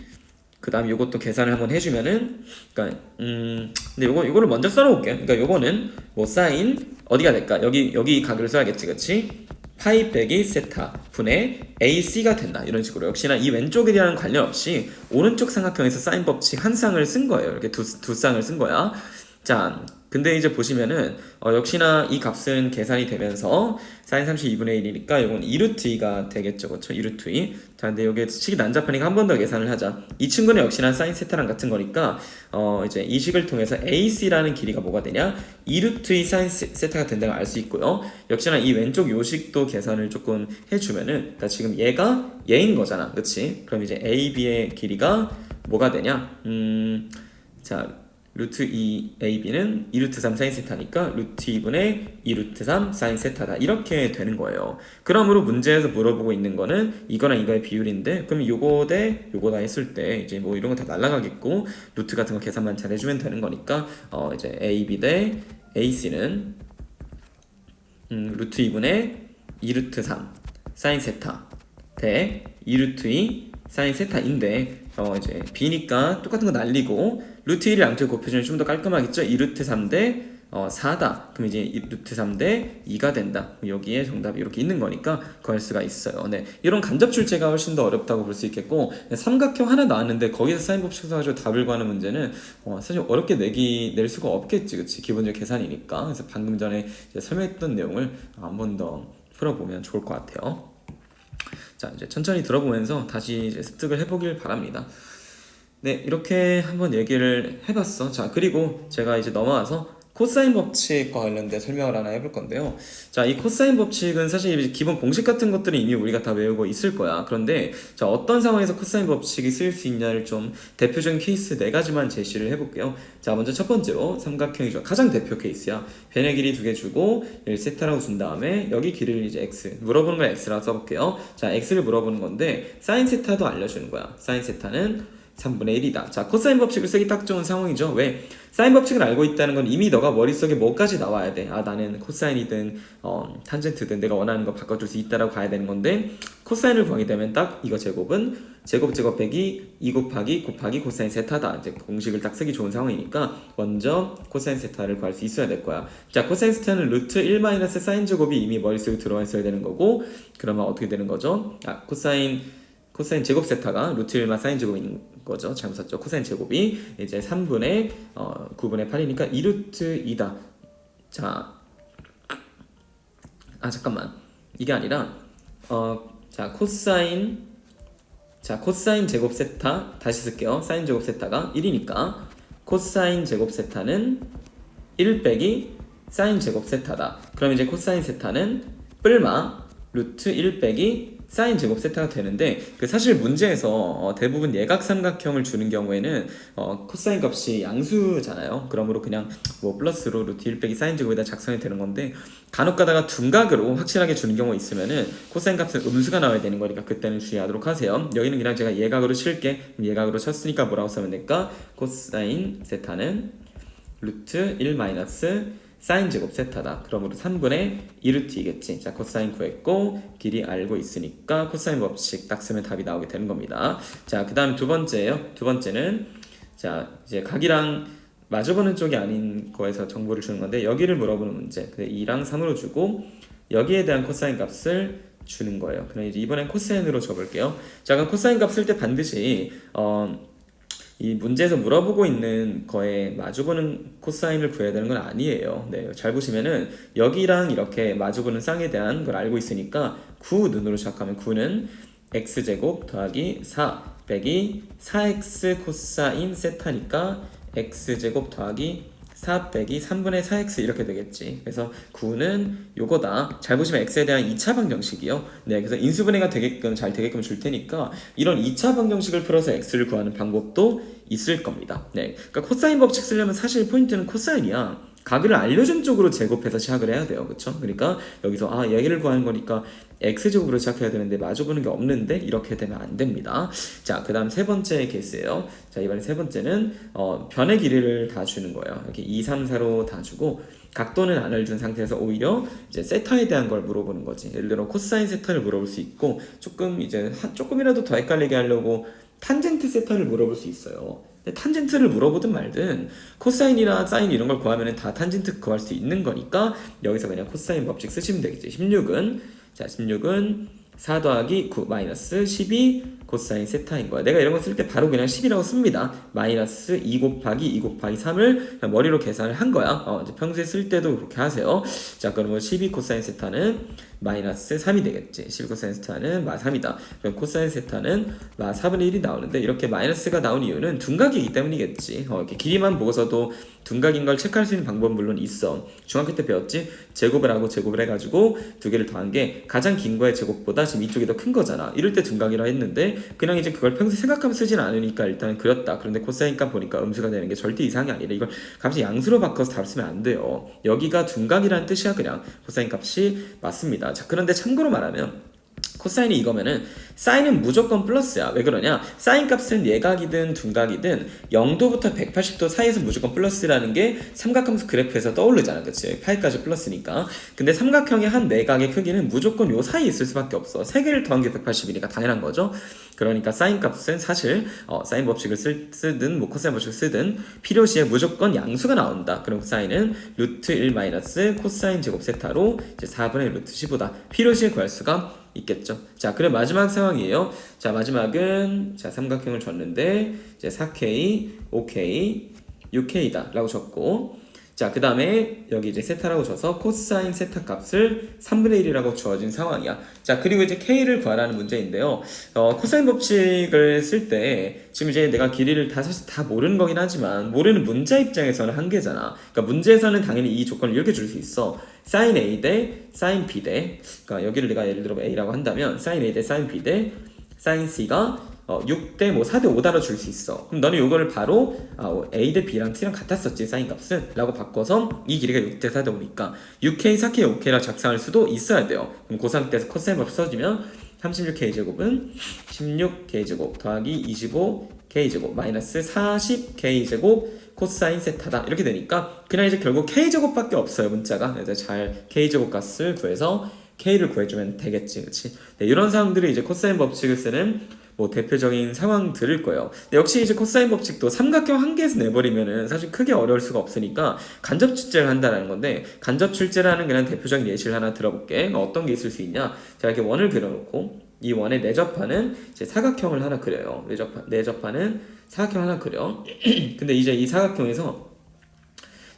그 다음 요것도 계산을 한번 해주면은 그러니까 근데 요거를 먼저 써놓을게요. 그러니까 요거는 뭐 사인 어디가 될까? 여기 각을 써야겠지, 그치? 파이 빼기 세타 분의 AC가 된다. 이런 식으로 역시나 이 왼쪽이라는 관련 없이 오른쪽 삼각형에서 사인 법칙 한 쌍을 쓴 거예요. 이렇게 두 쌍을 쓴 거야. 자, 근데 이제 보시면은 역시나 이 값은 계산이 되면서 사인 32분의 1이니까 이건 2루트 2가 되겠죠, 그렇죠? 2루트 2. 자, 근데 여기 식이 난잡하니까 한 번 더 계산을 하자. 이 친구는 역시나 사인 세타랑 같은 거니까 이제 이 식을 통해서 AC라는 길이가 뭐가 되냐? 2루트 2 사인 세타가 된다고 알 수 있고요. 역시나 이 왼쪽 요식도 계산을 조금 해주면은, 그러니까 지금 얘가 얘인 거잖아, 그렇지? 그럼 이제 AB의 길이가 뭐가 되냐? 자. 루트 2 AB는 2루트 3 사인 세타니까 루트 2분의 2루트 3 사인 세타다. 이렇게 되는 거예요. 그러므로 문제에서 물어보고 있는 거는 이거랑 이거의 비율인데, 그럼 요거 대 요거다 했을 때 이제 뭐 이런 거 다 날라가겠고 루트 같은 거 계산만 잘 해주면 되는 거니까 이제 AB 대 AC는 루트 2분의 2루트 3 사인 세타 대 2루트 2 사인 세타인데 이제 B니까 똑같은 거 날리고 루트 1을 양쪽에 곱해주면 좀 더 깔끔하겠죠? 2루트 3 대 4다. 그럼 이제 루트 3 대 2가 된다. 여기에 정답이 이렇게 있는 거니까 구할 수가 있어요. 네, 이런 간접 출제가 훨씬 더 어렵다고 볼 수 있겠고, 삼각형 하나 나왔는데 거기서 사인 법칙 써가지고 답을 구하는 문제는 사실 어렵게 낼 수가 없겠지, 그치? 기본적 계산이니까. 그래서 방금 전에 설명했던 내용을 한 번 더 풀어보면 좋을 것 같아요. 자, 이제 천천히 들어보면서 다시 이제 습득을 해보길 바랍니다. 네, 이렇게 한번 얘기를 해봤어. 자, 그리고 제가 이제 넘어와서 코사인 법칙과 관련된 설명을 하나 해볼 건데요. 자, 이 코사인 법칙은 사실 기본 공식 같은 것들은 이미 우리가 다 외우고 있을 거야. 그런데 자, 어떤 상황에서 코사인 법칙이 쓰일 수 있냐를 좀 대표적인 케이스 4가지만 제시를 해볼게요. 자, 먼저 첫 번째로 삼각형이죠. 가장 대표 케이스야. 변의 길이 2개 주고 1세타라고 준 다음에 여기 길이를 이제 x, 물어보는 걸 x라고 써볼게요. 자, x를 물어보는 건데 사인 세타도 알려주는 거야. 사인 세타는 3분의 1이다. 자, 코사인 법칙을 쓰기 딱 좋은 상황이죠. 왜? 사인 법칙을 알고 있다는 건 이미 너가 머릿속에 뭐까지 나와야 돼. 아, 나는 코사인이든 탄젠트든 내가 원하는 거 바꿔줄 수 있다라고 가야 되는 건데, 코사인을 구하게 되면 딱 이거 제곱은 제곱 빼기 2 곱하기 코사인 세타다. 이제 공식을 딱 쓰기 좋은 상황이니까 먼저 코사인 세타를 구할 수 있어야 될 거야. 자, 코사인 세타는 루트 1 마이너스 사인 제곱이 이미 머릿속에 들어와 있어야 되는 거고, 그러면 어떻게 되는 거죠? 아, 코사인 제곱 세타가 루트 1마 사인 제곱인 거죠. 잘못 썼죠. 코사인 제곱이 이제 3분의 9분의 8이니까 2루트 2다. 자, 잠깐만. 이게 아니라 자, 코사인 제곱 세타 다시 쓸게요. 사인 제곱 세타가 1이니까 코사인 제곱 세타는 1 빼기 사인 제곱 세타다. 그럼 이제 코사인 세타는 뿔마 루트 1 빼기 사인 제곱 세타가 되는데, 사실 문제에서 대부분 예각 삼각형을 주는 경우에는 코사인 값이 양수잖아요. 그러므로 그냥 뭐 플러스로 루트 1 빼기 사인 제곱에다 작성이 되는 건데, 간혹 가다가 둔각으로 확실하게 주는 경우가 있으면은 코사인 값은 음수가 나와야 되는 거니까 그때는 주의하도록 하세요. 여기는 그냥 제가 예각으로 칠게. 예각으로 쳤으니까 뭐라고 쓰면 될까? 코사인 세타는 루트 1 마이너스 사인 제곱 세타다. 그러므로 3분의 2루트 2겠지. 자, 코사인 구했고 길이 알고 있으니까 코사인 법칙 딱 쓰면 답이 나오게 되는 겁니다. 자, 그 다음 두 번째예요. 두 번째는 자, 이제 각이랑 마주보는 쪽이 아닌 거에서 정보를 주는 건데, 여기를 물어보는 문제. 2랑 3으로 주고 여기에 대한 코사인 값을 주는 거예요. 그럼 이제 이번엔 코사인으로 줘볼게요. 자, 그럼 코사인 값 쓸 때 반드시 이 문제에서 물어보고 있는 거에 마주보는 코사인을 구해야 되는 건 아니에요. 네, 잘 보시면은 여기랑 이렇게 마주보는 쌍에 대한 걸 알고 있으니까 9 눈으로 시작하면 9는 x제곱 더하기 4 빼기 4x 코사인 세타니까 x제곱 더하기 4 빼기 3분의 4x 이렇게 되겠지. 그래서 9는 요거다. 잘 보시면 x에 대한 2차 방정식이요. 네, 그래서 인수분해가 잘 되게끔 줄 테니까 이런 2차 방정식을 풀어서 x를 구하는 방법도 있을 겁니다. 네, 그러니까 코사인 법칙 쓰려면 사실 포인트는 코사인이야. 각을 알려준 쪽으로 제곱해서 시작을 해야 돼요. 그쵸? 그러니까 여기서 얘를 구하는 거니까 x제곱으로 시작해야 되는데 마주보는 게 없는데 이렇게 되면 안 됩니다. 자, 그 다음 세 번째 케이스예요. 자, 이번에 세 번째는 변의 길이를 다 주는 거예요. 이렇게 2, 3, 4로 다 주고 각도는 안 알려준 상태에서 오히려 이제 세타에 대한 걸 물어보는 거지. 예를 들어 코사인 세타를 물어볼 수 있고 조금이라도 더 헷갈리게 하려고 탄젠트 세타를 물어볼 수 있어요. 근데 탄젠트를 물어보든 말든 코사인이나 사인 이런 걸 구하면 다 탄젠트 구할 수 있는 거니까 여기서 그냥 코사인 법칙 쓰시면 되겠지. 16은 4 더하기 9 마이너스 12 코사인 세타인 거야. 내가 이런 거 쓸 때 바로 그냥 10이라고 씁니다. 마이너스 2 곱하기 2 곱하기 3을 그냥 머리로 계산을 한 거야. 이제 평소에 쓸 때도 그렇게 하세요. 자, 그러면 12 코사인 세타는 마이너스 3이 되겠지. 12 코사인 세타는 마 3이다. 그럼 코사인 세타는 마 4분의 1이 나오는데 이렇게 마이너스가 나온 이유는 둔각이기 때문이겠지. 이렇게 길이만 보고서도 둔각인 걸 체크할 수 있는 방법은 물론 있어. 중학교 때 배웠지? 제곱을 하고 제곱을 해가지고 두 개를 더한 게 가장 긴 거의 제곱보다 지금 이쪽이 더 큰 거잖아. 이럴 때 둔각이라 했는데 그냥 이제 그걸 평소에 생각하면 쓰진 않으니까 일단 그렸다. 그런데 코사인 값 보니까 음수가 되는 게 절대 이상이 아니라 이걸 값이 양수로 바꿔서 답 쓰면 안 돼요. 여기가 둔각이라는 뜻이야. 그냥 코사인 값이 맞습니다. 자, 그런데 참고로 말하면 코사인이 이거면은 사인은 무조건 플러스야. 왜 그러냐? 사인 값은 예각이든 둔각이든 0도부터 180도 사이에서 무조건 플러스라는 게 삼각함수 그래프에서 떠오르잖아. 그치? 파이까지 플러스니까. 근데 삼각형의 한 내각의 크기는 무조건 요 사이에 있을 수밖에 없어. 3개를 더한 게 180이니까 당연한 거죠. 그러니까 사인 값은 사실 사인 법칙을 쓰든 뭐 코사인 법칙을 쓰든 필요시에 무조건 양수가 나온다. 그럼 사인은 루트 1 마이너스 코사인 제곱 세타로 이제 4분의 루트 15다. 필요시에 구할 수가 있겠죠. 자, 그럼 마지막 상황이에요. 자, 마지막은 삼각형을 줬는데 이제 4K, 5K, 6K다 라고 적고, 자, 그 다음에 여기 이제 세타라고 줘서 코사인 세타 값을 3분의 1이라고 주어진 상황이야. 자, 그리고 이제 K를 구하라는 문제인데요. 코사인 법칙을 쓸 때 지금 이제 내가 길이를 사실 다 모르는 거긴 하지만 모르는 문자 입장에서는 한계잖아. 그러니까 문제에서는 당연히 이 조건을 이렇게 줄 수 있어. sin A 대 sin B 대, 그러니까 여기를 내가 예를 들어 A라고 한다면 sin A 대 sin B 대 sin C가 6대 뭐 4대 5다로 줄 수 있어. 그럼 너는 이거를 바로 A 대 B랑 T랑 같았었지 사인 값은 라고 바꿔서 이 길이가 6대 4대 5니까 6K, 4K, 5K라 작성할 수도 있어야 돼요. 그럼 그 상태에서 코사인 법 써주면 36K제곱은 16K제곱 더하기 25K제곱 마이너스 40K제곱 코사인 세타다 이렇게 되니까 그냥 이제 결국 K제곱밖에 없어요. 문자가. 그래서 잘 K제곱 값을 구해서 K를 구해주면 되겠지. 그치? 네, 이런 상황들이 이제 코사인 법칙을 쓰는 뭐 대표적인 상황들일 거예요. 역시 이제 코사인 법칙도 삼각형 한 개에서 내버리면은 사실 크게 어려울 수가 없으니까 간접 출제를 한다는 건데, 간접 출제라는 그냥 대표적인 예시를 하나 들어볼게. 어떤 게 있을 수 있냐? 자, 이렇게 원을 그려놓고 이 원의 내접하는 이제 사각형을 하나 그려요. 내접하는 사각형 하나 그려. 근데 이제 이 사각형에서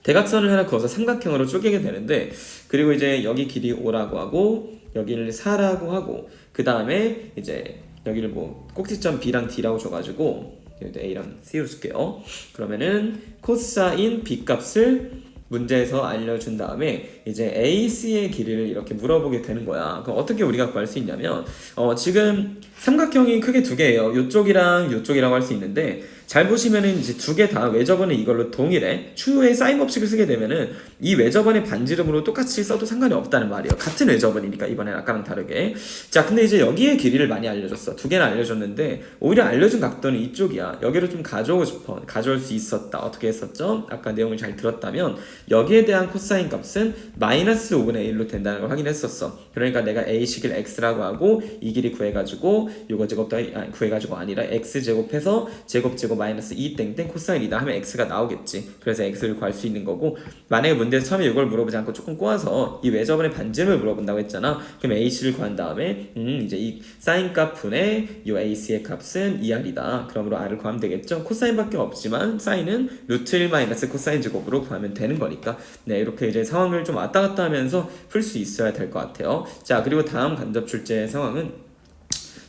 대각선을 하나 그어서 삼각형으로 쪼개게 되는데, 그리고 이제 여기 길이 5라고 하고 여기를 4라고 하고 그 다음에 이제 여기를 뭐 꼭지점 B랑 D라고 줘가지고 A랑 C로 줄게요. 그러면은 코사인 B 값을 문제에서 알려준 다음에 이제 AC의 길이를 이렇게 물어보게 되는 거야. 그럼 어떻게 우리가 구할 수 있냐면 지금 삼각형이 크게 두 개예요. 요쪽이랑 요쪽이라고 할 수 있는데, 잘 보시면은 이제 두 개 다 외접원은 이걸로 동일해. 추후에 사인 법칙을 쓰게 되면은 이 외접원의 반지름으로 똑같이 써도 상관이 없다는 말이에요. 같은 외접원이니까 이번엔 아까랑 다르게. 자, 근데 이제 여기에 길이를 많이 알려줬어. 두 개나 알려줬는데 오히려 알려준 각도는 이쪽이야. 여기를 좀 가져오고 싶어. 가져올 수 있었다. 어떻게 했었죠? 아까 내용을 잘 들었다면 여기에 대한 코사인 값은 마이너스 5분의 1로 된다는 걸 확인했었어. 그러니까 내가 A식을 X라고 하고 이 길이 구해가지고 요거 제곱 구해가지고 아니라 X제곱해서 제곱 마이너스 2 땡땡 코사인이다 하면 X가 나오겠지. 그래서 X를 구할 수 있는 거고, 만약에 문제에서 처음에 이걸 물어보지 않고 조금 꼬아서 이 외접원의 반지름을 물어본다고 했잖아. 그럼 AC를 구한 다음에 이제 이 사인 값 분의 이 AC의 값은 2R이다. 그러므로 R을 구하면 되겠죠. 코사인밖에 없지만 사인은 루트 1 마이너스 코사인 제곱으로 구하면 되는 거니까, 네, 이렇게 이제 상황을 좀 왔다 갔다 하면서 풀 수 있어야 될 것 같아요. 자, 그리고 다음 간접 출제 상황은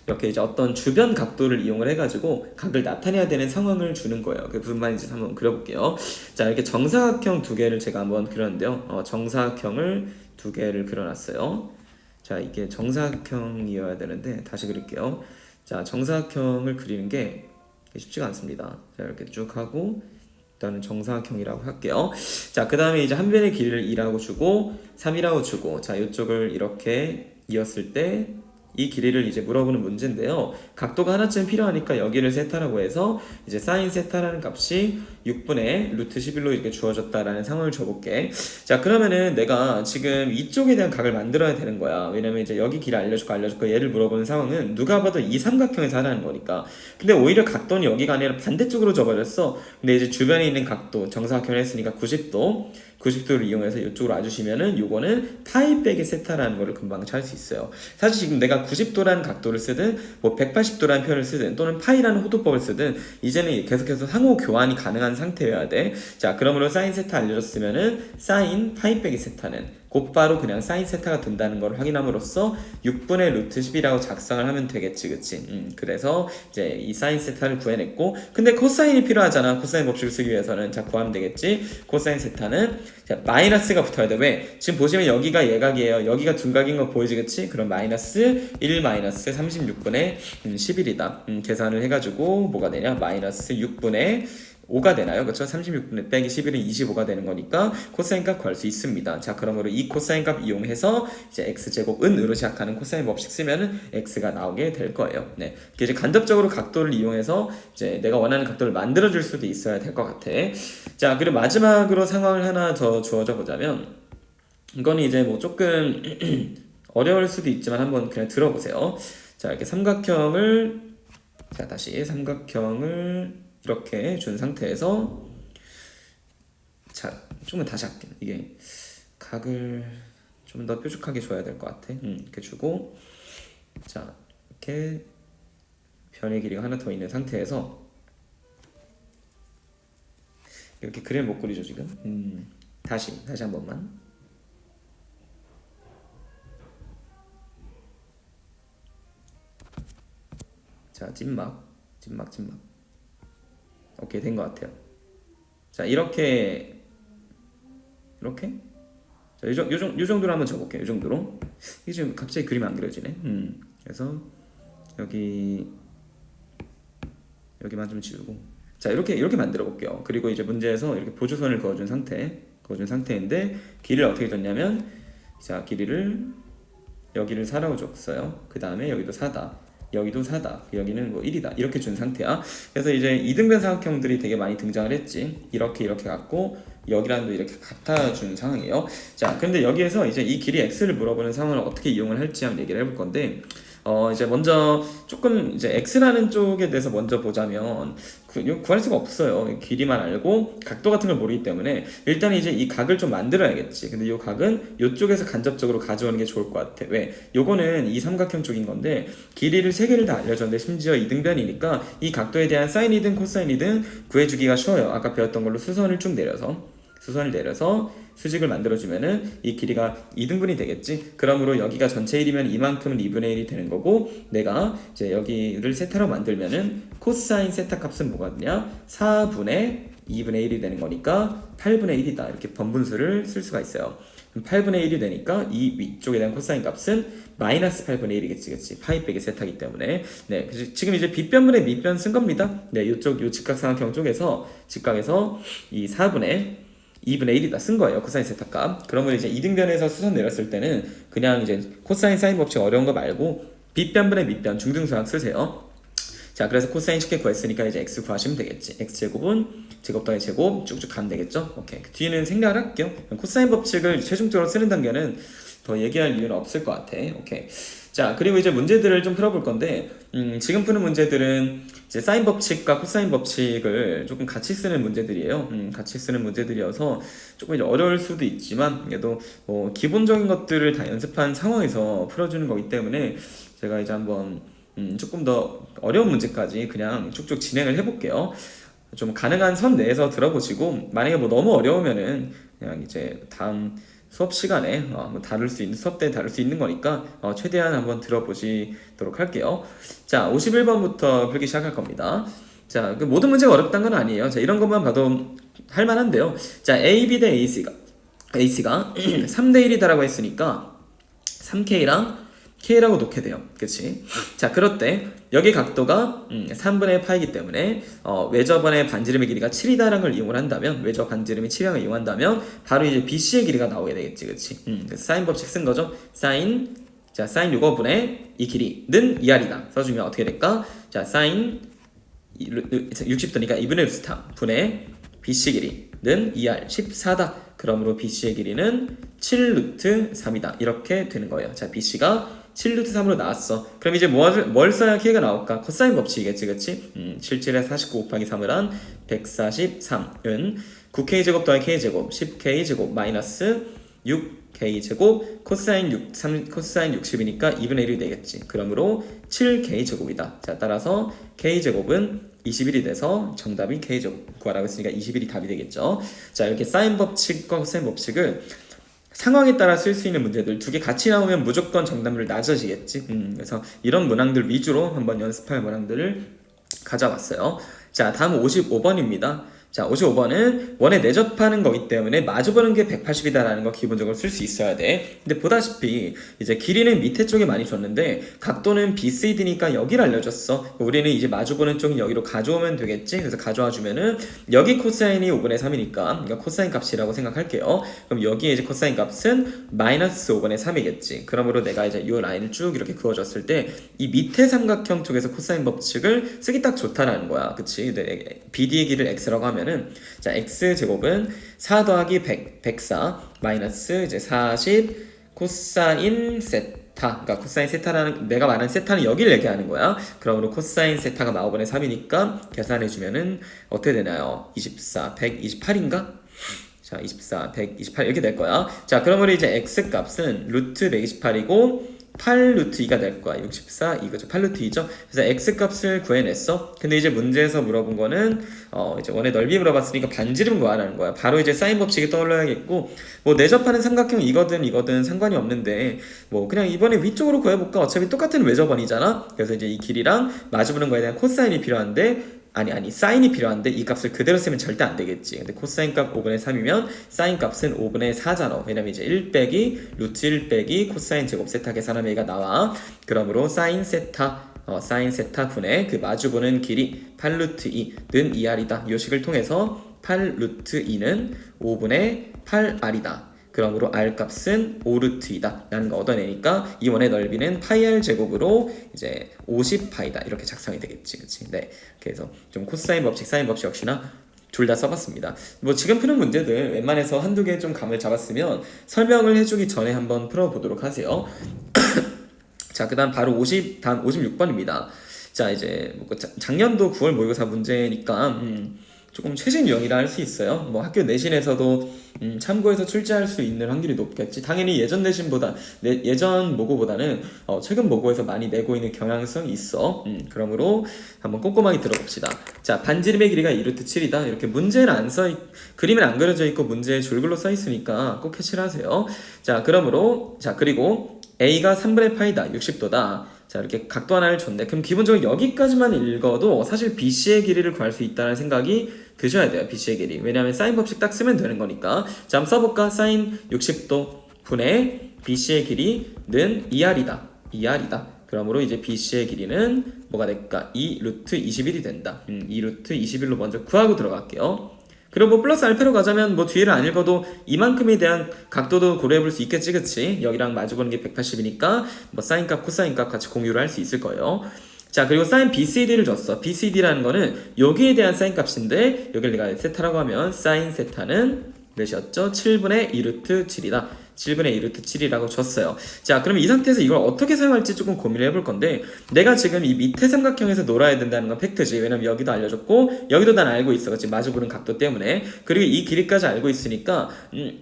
이렇게 이제 어떤 주변 각도를 이용을 해가지고 각을 나타내야 되는 상황을 주는 거예요. 그게 무슨 말인지 한번 그려볼게요. 자, 이렇게 정사각형 두 개를 제가 한번 그렸는데요. 정사각형을 두 개를 그려놨어요. 자, 이게 정사각형이어야 되는데 다시 그릴게요. 자, 정사각형을 그리는 게 쉽지가 않습니다. 자, 이렇게 쭉 하고 일단은 정사각형이라고 할게요. 자, 그 다음에 이제 한 변의 길이를 2라고 주고 3이라고 주고, 자, 이쪽을 이렇게 이었을 때 이 길이를 이제 물어보는 문제인데요. 각도가 하나쯤 필요하니까 여기를 세타라고 해서 이제 사인 세타라는 값이 6분의 루트 11로 이렇게 주어졌다라는 상황을 줘볼게. 자, 그러면은 내가 지금 이쪽에 대한 각을 만들어야 되는 거야. 왜냐면 이제 여기 길을 알려줄까 얘를 물어보는 상황은 누가 봐도 이 삼각형에서 하라는 거니까. 근데 오히려 각도는 여기가 아니라 반대쪽으로 줘버렸어. 근데 이제 주변에 있는 각도 정사각형을 했으니까 90도를 이용해서 이쪽으로 와주시면은 요거는 파이 빼기 세타라는 거를 금방 찾을 수 있어요. 사실 지금 내가 90도라는 각도를 쓰든 뭐 180도라는 표현을 쓰든 또는 파이라는 호도법을 쓰든 이제는 계속해서 상호 교환이 가능한 상태여야 돼. 자, 그러므로 사인 세타 알려줬으면은 사인 파이 빼기 세타는 곧바로 그냥 사인 세타가 된다는 걸 확인함으로써 6분의 루트 10이라고 작성을 하면 되겠지, 그치? 그래서 이제 이 사인 세타를 구해냈고, 근데 코사인이 필요하잖아. 코사인 법칙을 쓰기 위해서는. 자, 구하면 되겠지? 코사인 세타는 자, 마이너스가 붙어야 돼. 왜? 지금 보시면 여기가 예각이에요. 여기가 둔각인 거 보이지, 그치? 그럼 마이너스 1 마이너스 36분의 11이다. 계산을 해가지고 뭐가 되냐? 마이너스 6분의 5가 되나요? 그렇죠? 36분의 빼기 11은 25가 되는 거니까 코사인 값 구할 수 있습니다. 자, 그러므로 이 코사인 값 이용해서 이제 x제곱은으로 시작하는 코사인 법칙 쓰면은 x가 나오게 될 거예요. 네. 이제 간접적으로 각도를 이용해서 이제 내가 원하는 각도를 만들어 줄 수도 있어야 될 것 같아. 자, 그리고 마지막으로 상황을 하나 더 주어져 보자면, 이거는 이제 뭐 조금 어려울 수도 있지만 한번 그냥 들어보세요. 자, 이렇게 삼각형을, 자, 다시 삼각형을 이렇게 준 상태에서, 자, 조금만 다시 할게요. 이게 각을 좀 더 뾰족하게 줘야 될 것 같아. 이렇게 주고, 자, 이렇게 변의 길이가 하나 더 있는 상태에서 이렇게 그림을 못 그리죠 지금. 다시 한 번만. 자, 찐막. 오케이, 된 것 같아요. 자, 이렇게 자, 요 정도로 한번 적어볼게요. 요 정도로. 이게 지금 갑자기 그림이 안 그려지네. 그래서 여기만 좀 지우고, 자, 이렇게 만들어 볼게요. 그리고 이제 문제에서 이렇게 보조선을 그어준 상태인데 길이를 어떻게 줬냐면, 자, 길이를 여기를 4라고 줬어요. 그 다음에 여기도 4다. 여기도 4다. 여기는 뭐 1이다. 이렇게 준 상태야. 그래서 이제 이등변 삼각형들이 되게 많이 등장을 했지. 이렇게 갖고 여기랑도 이렇게 같아준 상황이에요. 자, 근데 여기에서 이제 이 길이 x를 물어보는 상황을 어떻게 이용을 할지 한번 얘기를 해볼 건데, 이제 먼저 조금 이제 x라는 쪽에 대해서 먼저 보자면, 구할 수가 없어요. 길이만 알고 각도 같은 걸 모르기 때문에 일단 이제 이 각을 좀 만들어야겠지. 근데 이 각은 이쪽에서 간접적으로 가져오는 게 좋을 것 같아. 왜? 요거는 이 삼각형 쪽인 건데 길이를 3개를 다 알려줬는데 심지어 이등변이니까 이 각도에 대한 사인이든 코사인이든 구해주기가 쉬워요. 아까 배웠던 걸로 수선을 내려서 수직을 만들어주면은 이 길이가 2등분이 되겠지. 그러므로 여기가 전체 1이면 이만큼은 2분의 1이 되는 거고, 내가 이제 여기를 세타로 만들면은 코사인 세타 값은 뭐가 되냐? 4분의 2분의 1이 되는 거니까 8분의 1이다. 이렇게 번분수를 쓸 수가 있어요. 8분의 1이 되니까 이 위쪽에 대한 코사인 값은 마이너스 8분의 1이겠지, 그치? 파이 빼기 세타기 때문에. 네, 지금 이제 빗변분의 밑변 쓴 겁니다. 네, 요 직각삼각형 쪽에서 직각에서 이 4분의 2분의 1이다 쓴 거예요. 코사인 세타 값. 그러면 이제 이등변에서 수선 내렸을 때는 그냥 이제 코사인 사인 법칙 어려운 거 말고 빗변분의 밑변 중등수학 쓰세요. 자, 그래서 코사인 쉽게 구했으니까 이제 x 구하시면 되겠지. x제곱은 제곱 더하기 제곱 쭉쭉 가면 되겠죠. 오케이. 그 뒤에는 생략을 할게요. 코사인 법칙을 최종적으로 쓰는 단계는 더 얘기할 이유는 없을 것 같아. 오케이. 자, 그리고 이제 문제들을 좀 풀어볼 건데, 지금 푸는 문제들은 이제 사인 법칙과 코사인 법칙을 조금 같이 쓰는 문제들이에요. 같이 쓰는 문제들이어서 조금 이제 어려울 수도 있지만, 그래도 뭐 기본적인 것들을 다 연습한 상황에서 풀어주는 거기 때문에 제가 이제 한번 조금 더 어려운 문제까지 그냥 쭉쭉 진행을 해볼게요. 좀 가능한 선 내에서 들어보시고, 만약에 뭐 너무 어려우면은 그냥 이제 다음 수업 시간에 뭐 수업 때 다룰 수 있는 거니까 최대한 한번 들어보시도록 할게요. 자, 51번부터 풀기 시작할 겁니다. 자, 그 모든 문제가 어렵다는 건 아니에요. 자, 이런 것만 봐도 할만한데요. 자, AB 대 AC가 3대 1이다라고 했으니까 3K랑 K라고 놓게 돼요. 그치? 자, 그럴 때 여기 각도가 3분의 파이기 때문에 외접원의 반지름의 길이가 7이다라는 걸 이용을 한다면, 외접 반지름이 7이라는 걸 이용한다면 바로 이제 BC의 길이가 나오게 되겠지, 그치? 그래서 사인 법칙 쓴 거죠. 사인 6호분의 이 길이는 2R이다 써주면 어떻게 될까? 자, 사인 60도니까 2분의 루트 3 분의 BC 길이는 2R 14다. 그러므로 BC의 길이는 7 루트 3이다. 이렇게 되는 거예요. 자, BC가 7 루트 3으로 나왔어. 그럼 이제 뭘 써야 K가 나올까? 코사인 법칙이겠지, 그치? 77에 49 곱하기 3을 한 143은 9K제곱 더하기 K제곱 10K제곱 마이너스 6K제곱 코사인 60이니까 2분의 1이 되겠지. 그러므로 7K제곱이다. 자, 따라서 K제곱은 21이 돼서 정답이 K제곱 구하라고 했으니까 21이 답이 되겠죠. 자, 이렇게 사인 법칙과 코사인 법칙을 상황에 따라 쓸 수 있는 문제들 두 개 같이 나오면 무조건 정답률 낮아지겠지. 그래서 이런 문항들 위주로 한번 연습할 문항들을 가져왔어요. 자, 다음 55번입니다. 자, 55번은 원에 내접하는 거기 때문에 마주보는 게 180이다라는 거 기본적으로 쓸 수 있어야 돼. 근데 보다시피 이제 길이는 밑에 쪽에 많이 줬는데 각도는 BCD니까 여기를 알려줬어. 우리는 이제 마주보는 쪽은 여기로 가져오면 되겠지. 그래서 가져와 주면은 여기 코사인이 5분의 3이니까 그러니까 코사인 값이라고 생각할게요. 그럼 여기에 이제 코사인 값은 마이너스 5분의 3이겠지. 그러므로 내가 이제 이 라인을 쭉 이렇게 그어줬을 때 이 밑에 삼각형 쪽에서 코사인 법칙을 쓰기 딱 좋다라는 거야. 그치? BD의 길이를 X라고 하면 자, X제곱은 4 더하기 104 마이너스 이제 40 코사인 세타. 그러니까 코사인 세타라는, 내가 말하는 세타는 여기를 얘기하는 거야. 그러므로 코사인 세타가 5분의 3이니까 계산해주면은 어떻게 되나요? 24, 128인가? 자, 24, 128 이렇게 될 거야. 자, 그러면 이제 X 값은 루트 128이고 8루트 2가 될 거야. 64 이거죠. 8루트 2죠. 그래서 X 값을 구해냈어. 근데 이제 문제에서 물어본 거는 이제 원의 넓이 물어봤으니까 반지름 구하라는 거야. 바로 이제 사인 법칙이 떠올라야겠고, 뭐 내접하는 삼각형 이거든 상관이 없는데 뭐 그냥 이번에 위쪽으로 구해볼까? 어차피 똑같은 외접원이잖아. 그래서 이제 이 길이랑 마주보는 거에 대한 코사인이 필요한데 사인이 필요한데 이 값을 그대로 쓰면 절대 안 되겠지. 근데 코사인 값 5분의 3이면 사인 값은 5분의 4잖아. 왜냐면 이제 1 빼기 루트 1 빼기 코사인 제곱 세타 계산하면 얘가 나와. 그러므로 사인 세타 분의 그 마주보는 길이 8루트 2는 2R이다. 이 식을 통해서 8루트 2는 5분의 8R이다. 그러므로 R 값은 5루트이다 라는 거 얻어내니까 이 원의 넓이는 파이R 제곱으로 이제 50파이다 이렇게 작성이 되겠지, 그치? 네, 그래서 좀 코사인 법칙, 사인 법칙 역시나 둘 다 써봤습니다. 뭐 지금 푸는 문제들 웬만해서 한두 개 좀 감을 잡았으면 설명을 해주기 전에 한번 풀어보도록 하세요. 자, 그다음 바로 다음 56번입니다. 자, 이제 뭐 작년도 9월 모의고사 문제니까 조금 최신 유형이라 할 수 있어요. 뭐 학교 내신에서도 참고해서 출제할 수 있는 확률이 높겠지. 당연히 예전 내신보다 예전 모고보다는 최근 모고에서 많이 내고 있는 경향성이 있어. 그러므로 한번 꼼꼼하게 들어봅시다. 자, 반지름의 길이가 2루트 7이다. 이렇게 문제는 그림은 안 그려져 있고 문제에 줄글로 써 있으니까 꼭 캐치를 하세요. 자, 그리고 A가 3분의 파이다. 60도다. 자, 이렇게 각도 하나를 줬네. 그럼 기본적으로 여기까지만 읽어도 사실 BC의 길이를 구할 수 있다는 생각이 드셔야 돼요. BC의 길이. 왜냐하면 사인 법칙 딱 쓰면 되는 거니까. 자, 한번 써볼까? 사인 60도 분의 BC의 길이는 2R이다. 그러므로 이제 BC의 길이는 뭐가 될까? 2 루트 21이 된다. 2 루트 21로 먼저 구하고 들어갈게요. 그리고 뭐 플러스 알파로 가자면 뭐 뒤를 안 읽어도 이만큼에 대한 각도도 고려해 볼 수 있겠지, 그치? 여기랑 마주보는 게 180이니까 뭐 사인 값, 코사인 값 같이 공유를 할 수 있을 거예요. 자, 그리고 사인 BCD를 줬어. BCD라는 거는 여기에 대한 사인 값인데 여기를 내가 세타라고 하면 사인 세타는 몇이었죠? 7분의 2루트 7이다. 7분의 2루트 7이라고 줬어요. 자, 그럼 이 상태에서 이걸 어떻게 사용할지 조금 고민을 해볼 건데, 내가 지금 이 밑에 삼각형에서 놀아야 된다는 건 팩트지. 왜냐면 여기도 알려줬고 여기도 난 알고 있어. 그치? 마주보는 각도 때문에. 그리고 이 길이까지 알고 있으니까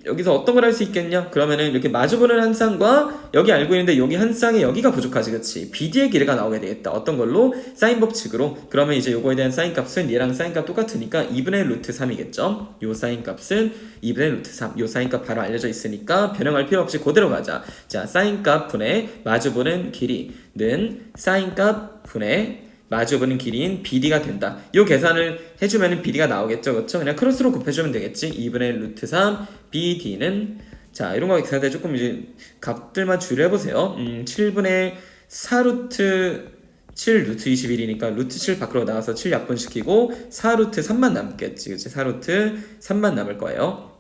여기서 어떤 걸 할 수 있겠냐? 그러면은 이렇게 마주보는 한 쌍과 여기 알고 있는데 여기 한 쌍에 여기가 부족하지. 그치? BD의 길이가 나오게 되겠다. 어떤 걸로? 사인 법칙으로. 그러면 이제 요거에 대한 사인 값은 얘랑 사인 값 똑같으니까 2분의 루트 3이겠죠? 요 사인 값은 2분의 루트 3. 요 사인 값 바로 알려져 있으니까 변형할 필요 없이 그대로 가자. 자, 사인 값 분의 마주보는 길이는 사인 값 분의 마주보는 길이인 BD가 된다. 요 계산을 해주면 BD가 나오겠죠, 그렇죠? 그냥 크로스로 곱해주면 되겠지. 2분의 루트 3 BD는 자, 이런 거 계산할 때 조금 이제 값들만 줄여보세요. 7분의 4루트 7 루트 21이니까 루트 7 밖으로 나와서 7 약분시키고 4 루트 3만 남겠지. 그치? 4 루트 3만 남을 거예요.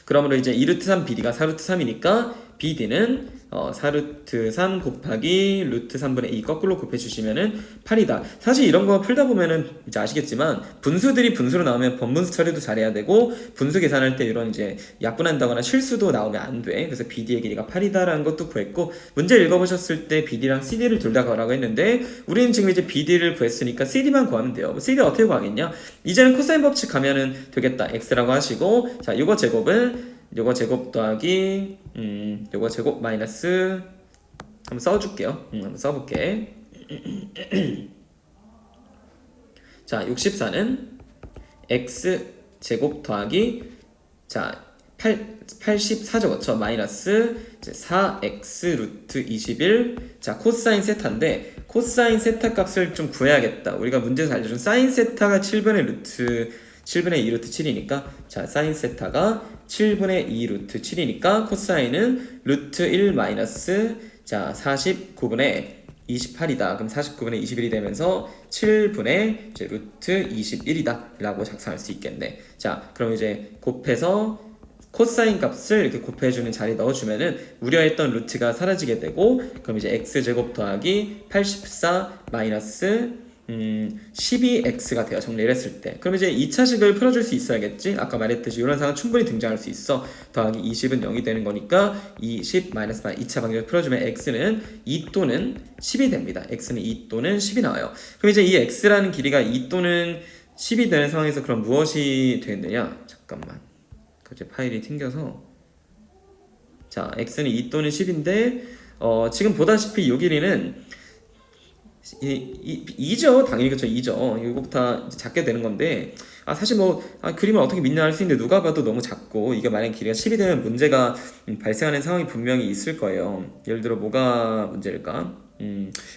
그러므로 이제 2루트 3 BD가 4루트 3이니까 BD는 4루트 3 곱하기 루트 3분의 2 거꾸로 곱해주시면은 8이다. 사실 이런 거 풀다 보면은 이제 아시겠지만 분수들이 분수로 나오면 번분수 처리도 잘해야 되고 분수 계산할 때 이런 이제 약분한다거나 실수도 나오면 안 돼. 그래서 BD의 길이가 8이다라는 것도 구했고 문제 읽어보셨을 때 BD랑 CD를 둘 다 구하라고 했는데 우리는 지금 이제 BD를 구했으니까 CD만 구하면 돼요. CD 어떻게 구하겠냐? 이제는 코사인 법칙 가면은 되겠다. X라고 하시고 자 요거 제곱은 요거 제곱 더하기 요거 제곱 마이너스 한번 써줄게요. 한번 써볼게. 자 64는 x 제곱 더하기 자 84죠 그쵸? 마이너스 4x 루트 21 자 코사인 세타인데 코사인 세타 값을 좀 구해야겠다. 우리가 문제에서 알려준 사인 세타가 7분의 루트 7분의 2 루트 7이니까 자 사인 세타가 7분의 2 루트 7이니까 코사인은 루트 1 마이너스 자 49분의 28이다. 그럼 49분의 21이 되면서 7분의 이제 루트 21이다 라고 작성할 수 있겠네. 자 그럼 이제 곱해서 코사인 값을 이렇게 곱해주는 자리에 넣어주면은 우려했던 루트가 사라지게 되고 그럼 이제 x제곱 더하기 84 마이너스 12x가 돼요. 정리를 했을 때. 그럼 이제 2차식을 풀어줄 수 있어야겠지? 아까 말했듯이 이런 상황 충분히 등장할 수 있어. 더하기 20은 0이 되는 거니까 20 마이너스 2차 방정을 풀어주면 x는 2 또는 10이 됩니다. x는 2 또는 10이 나와요. 그럼 이제 이 x라는 길이가 2 또는 10이 되는 상황에서 그럼 무엇이 되느냐? 잠깐만. 그 파일이 튕겨서 자 x는 2 또는 10인데 지금 보다시피 이 길이는 2죠. 당연히 그렇죠. 2죠. 이거 다 작게 되는 건데 사실 그림을 어떻게 믿냐 할 수 있는데 누가 봐도 너무 작고 이게 만약 길이가 10이 되면 문제가 발생하는 상황이 분명히 있을 거예요. 예를 들어 뭐가 문제일까?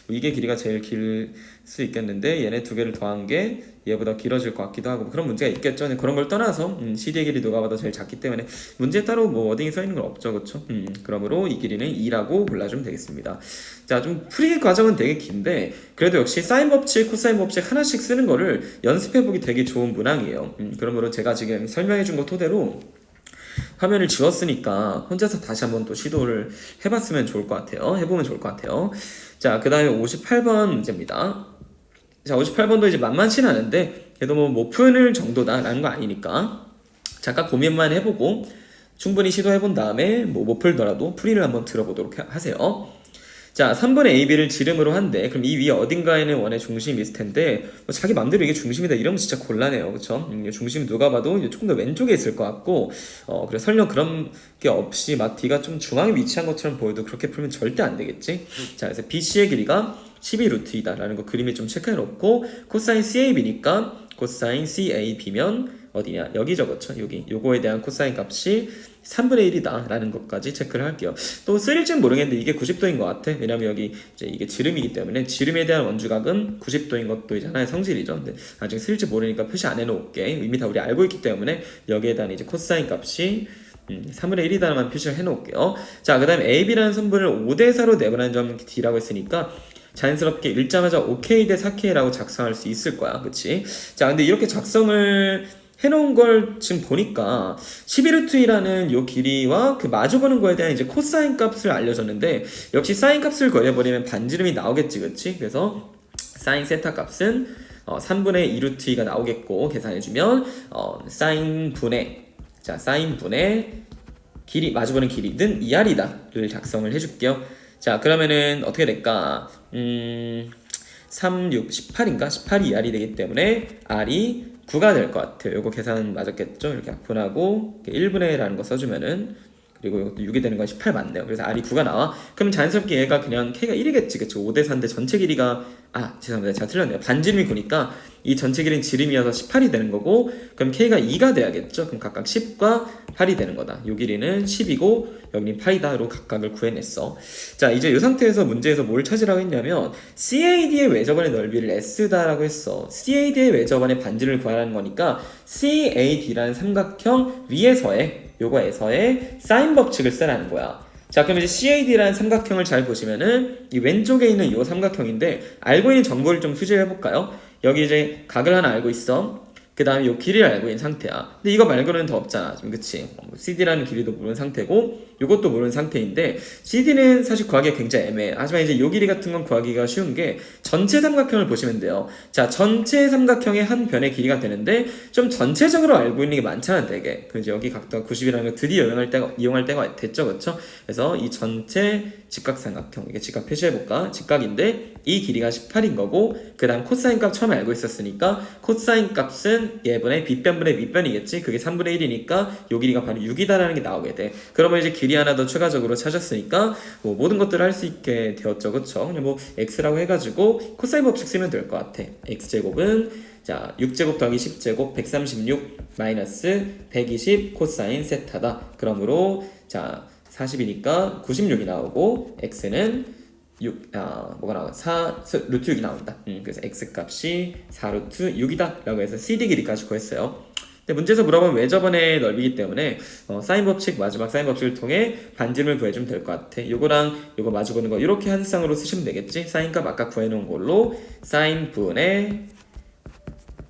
이게 길이가 제일 길 수 있겠는데 얘네 두 개를 더한 게 얘보다 길어질 것 같기도 하고 그런 문제가 있겠죠. 그런 걸 떠나서 CD의 길이 누가 봐도 제일 작기 때문에 문제에 따로 워딩이 써 있는 건 없죠. 그렇죠? 그러므로 이 길이는 2라고 골라주면 되겠습니다. 자, 좀 풀이 과정은 되게 긴데 그래도 역시 사인 법칙, 코사인 법칙 하나씩 쓰는 거를 연습해보기 되게 좋은 문항이에요. 그러므로 제가 지금 설명해준 거 토대로 화면을 지웠으니까 혼자서 다시 한번 또 시도를 해봤으면 좋을 것 같아요. 해보면 좋을 것 같아요. 자, 그 다음에 58번 문제입니다. 자, 58번도 이제 만만치는 않은데 그래도 못 푸는 정도다라는 거 아니니까 잠깐 고민만 해보고 충분히 시도해본 다음에 못 풀더라도 풀이를 한번 들어보도록 하세요. 자, 3분의 AB를 지름으로 한대. 그럼 이 위에 어딘가에는 원의 중심이 있을 텐데 자기 맘대로 이게 중심이다 이러면 진짜 곤란해요. 그쵸? 중심이 누가 봐도 조금 더 왼쪽에 있을 것 같고 그래서 설령 그런 게 없이 막 D가 좀 중앙에 위치한 것처럼 보여도 그렇게 풀면 절대 안 되겠지? 자, 그래서 BC의 길이가 12루트이다 라는 거 그림에 좀 체크해 놓고 코사인 CAB니까 코사인 CAB면 어디냐? 여기 적었죠? 여기. 요거에 대한 코사인 값이 3분의 1이다 라는 것까지 체크를 할게요. 또 쓰일지는 모르겠는데 이게 90도인 것 같아. 왜냐면 여기 이제 이게 지름이기 때문에 지름에 대한 원주각은 90도인 것도 이제 하나의 성질이죠. 근데 아직 쓰일지 모르니까 표시 안 해놓을게. 이미 다 우리 알고 있기 때문에 여기에 대한 이제 코사인 값이 3분의 1이다만 표시를 해놓을게요. 자, 그 다음에 AB라는 선분을 5대4로 내분한 점 D라고 했으니까 자연스럽게 읽자마자 OK 대 4K라고 작성할 수 있을 거야. 그치? 자, 근데 이렇게 작성을 해놓은 걸 지금 보니까 11루트이라는 요 길이와 그 마주보는 거에 대한 이제 코사인 값을 알려줬는데 역시 사인 값을 구해버리면 반지름이 나오겠지. 그치? 그래서 사인 세타 값은 3분의 2루트가 나오겠고 계산해주면 사인 분의 길이 마주보는 길이는 2R이다를 작성을 해줄게요. 자, 그러면은 어떻게 될까? 3, 6, 18인가? 18이 2R이 되기 때문에 R이 9가 될 것 같아요. 요거 계산 맞았겠죠? 이렇게 약분하고 1분의 라는 거 써주면은 그리고 이것도 6이 되는 건 18 맞네요. 그래서 R이 9가 나와. 그럼 자연스럽게 얘가 그냥 K가 1이겠지. 그쵸? 5대4인데 전체 길이가 죄송합니다. 제가 틀렸네요. 반지름이 9니까 이 전체 길이는 지름이어서 18이 되는 거고 그럼 K가 2가 돼야겠죠? 그럼 각각 10과 8이 되는 거다. 요 길이는 10이고 여기는 8이다로 각각을 구해냈어. 자, 이제 이 상태에서 문제에서 뭘 찾으라고 했냐면 CAD의 외접원의 넓이를 S다라고 했어. CAD의 외접원의 반지름을 구하라는 거니까 CAD라는 삼각형 위에서의 요거에서의 사인 법칙을 쓰라는 거야. 자, 그럼 이제 CAD라는 삼각형을 잘 보시면은 이 왼쪽에 있는 이 삼각형인데 알고 있는 정보를 좀 수집해 볼까요? 여기 이제 각을 하나 알고 있어. 그 다음에 이 길이를 알고 있는 상태야. 근데 이거 말고는 더 없잖아. 지금 그치? CD라는 길이도 모르는 상태고 이것도 모르는 상태인데 CD는 사실 구하기가 굉장히 애매해. 하지만 이제 요 길이 같은 건 구하기가 쉬운 게 전체 삼각형을 보시면 돼요. 자, 전체 삼각형의 한 변의 길이가 되는데 좀 전체적으로 알고 있는 게 많잖아 되게. 그래서 여기 각도가 90이라는 거 드디어 이용할 때가 됐죠. 그쵸? 그래서 이 전체 직각삼각형, 이게 직각 표시해볼까? 직각인데 이 길이가 18인 거고 그 다음 코사인 값 처음에 알고 있었으니까 코사인 값은 예분의 빗변분의 밑변이겠지. 그게 3분의 1이니까 요 길이가 바로 6이다라는 게 나오게 돼. 그러면 이제 길이 하나 더 추가적으로 찾았으니까 뭐 모든 것들을 할 수 있게 되었죠. 그쵸? 그냥 뭐 x라고 해가지고 코사인 법칙 쓰면 될 것 같아. x제곱은 자 6제곱 더하기 10제곱 136 마이너스 120 코사인 세타다. 그러므로 자 40이니까 96이 나오고 x는 6, 뭐가 나와? 4, 루트 6이 나온다. 그래서 x 값이 4 루트 6이다 라고 해서 CD 길이까지 구했어요. 근데 문제에서 물어보면 왜 저번에 넓이기 때문에 사인 법칙, 마지막 사인 법칙을 통해 반지름을 구해주면 될 것 같아. 요거랑 요거 마주보는 거 이렇게 한 쌍으로 쓰시면 되겠지. 사인 값 아까 구해놓은 걸로 사인 분의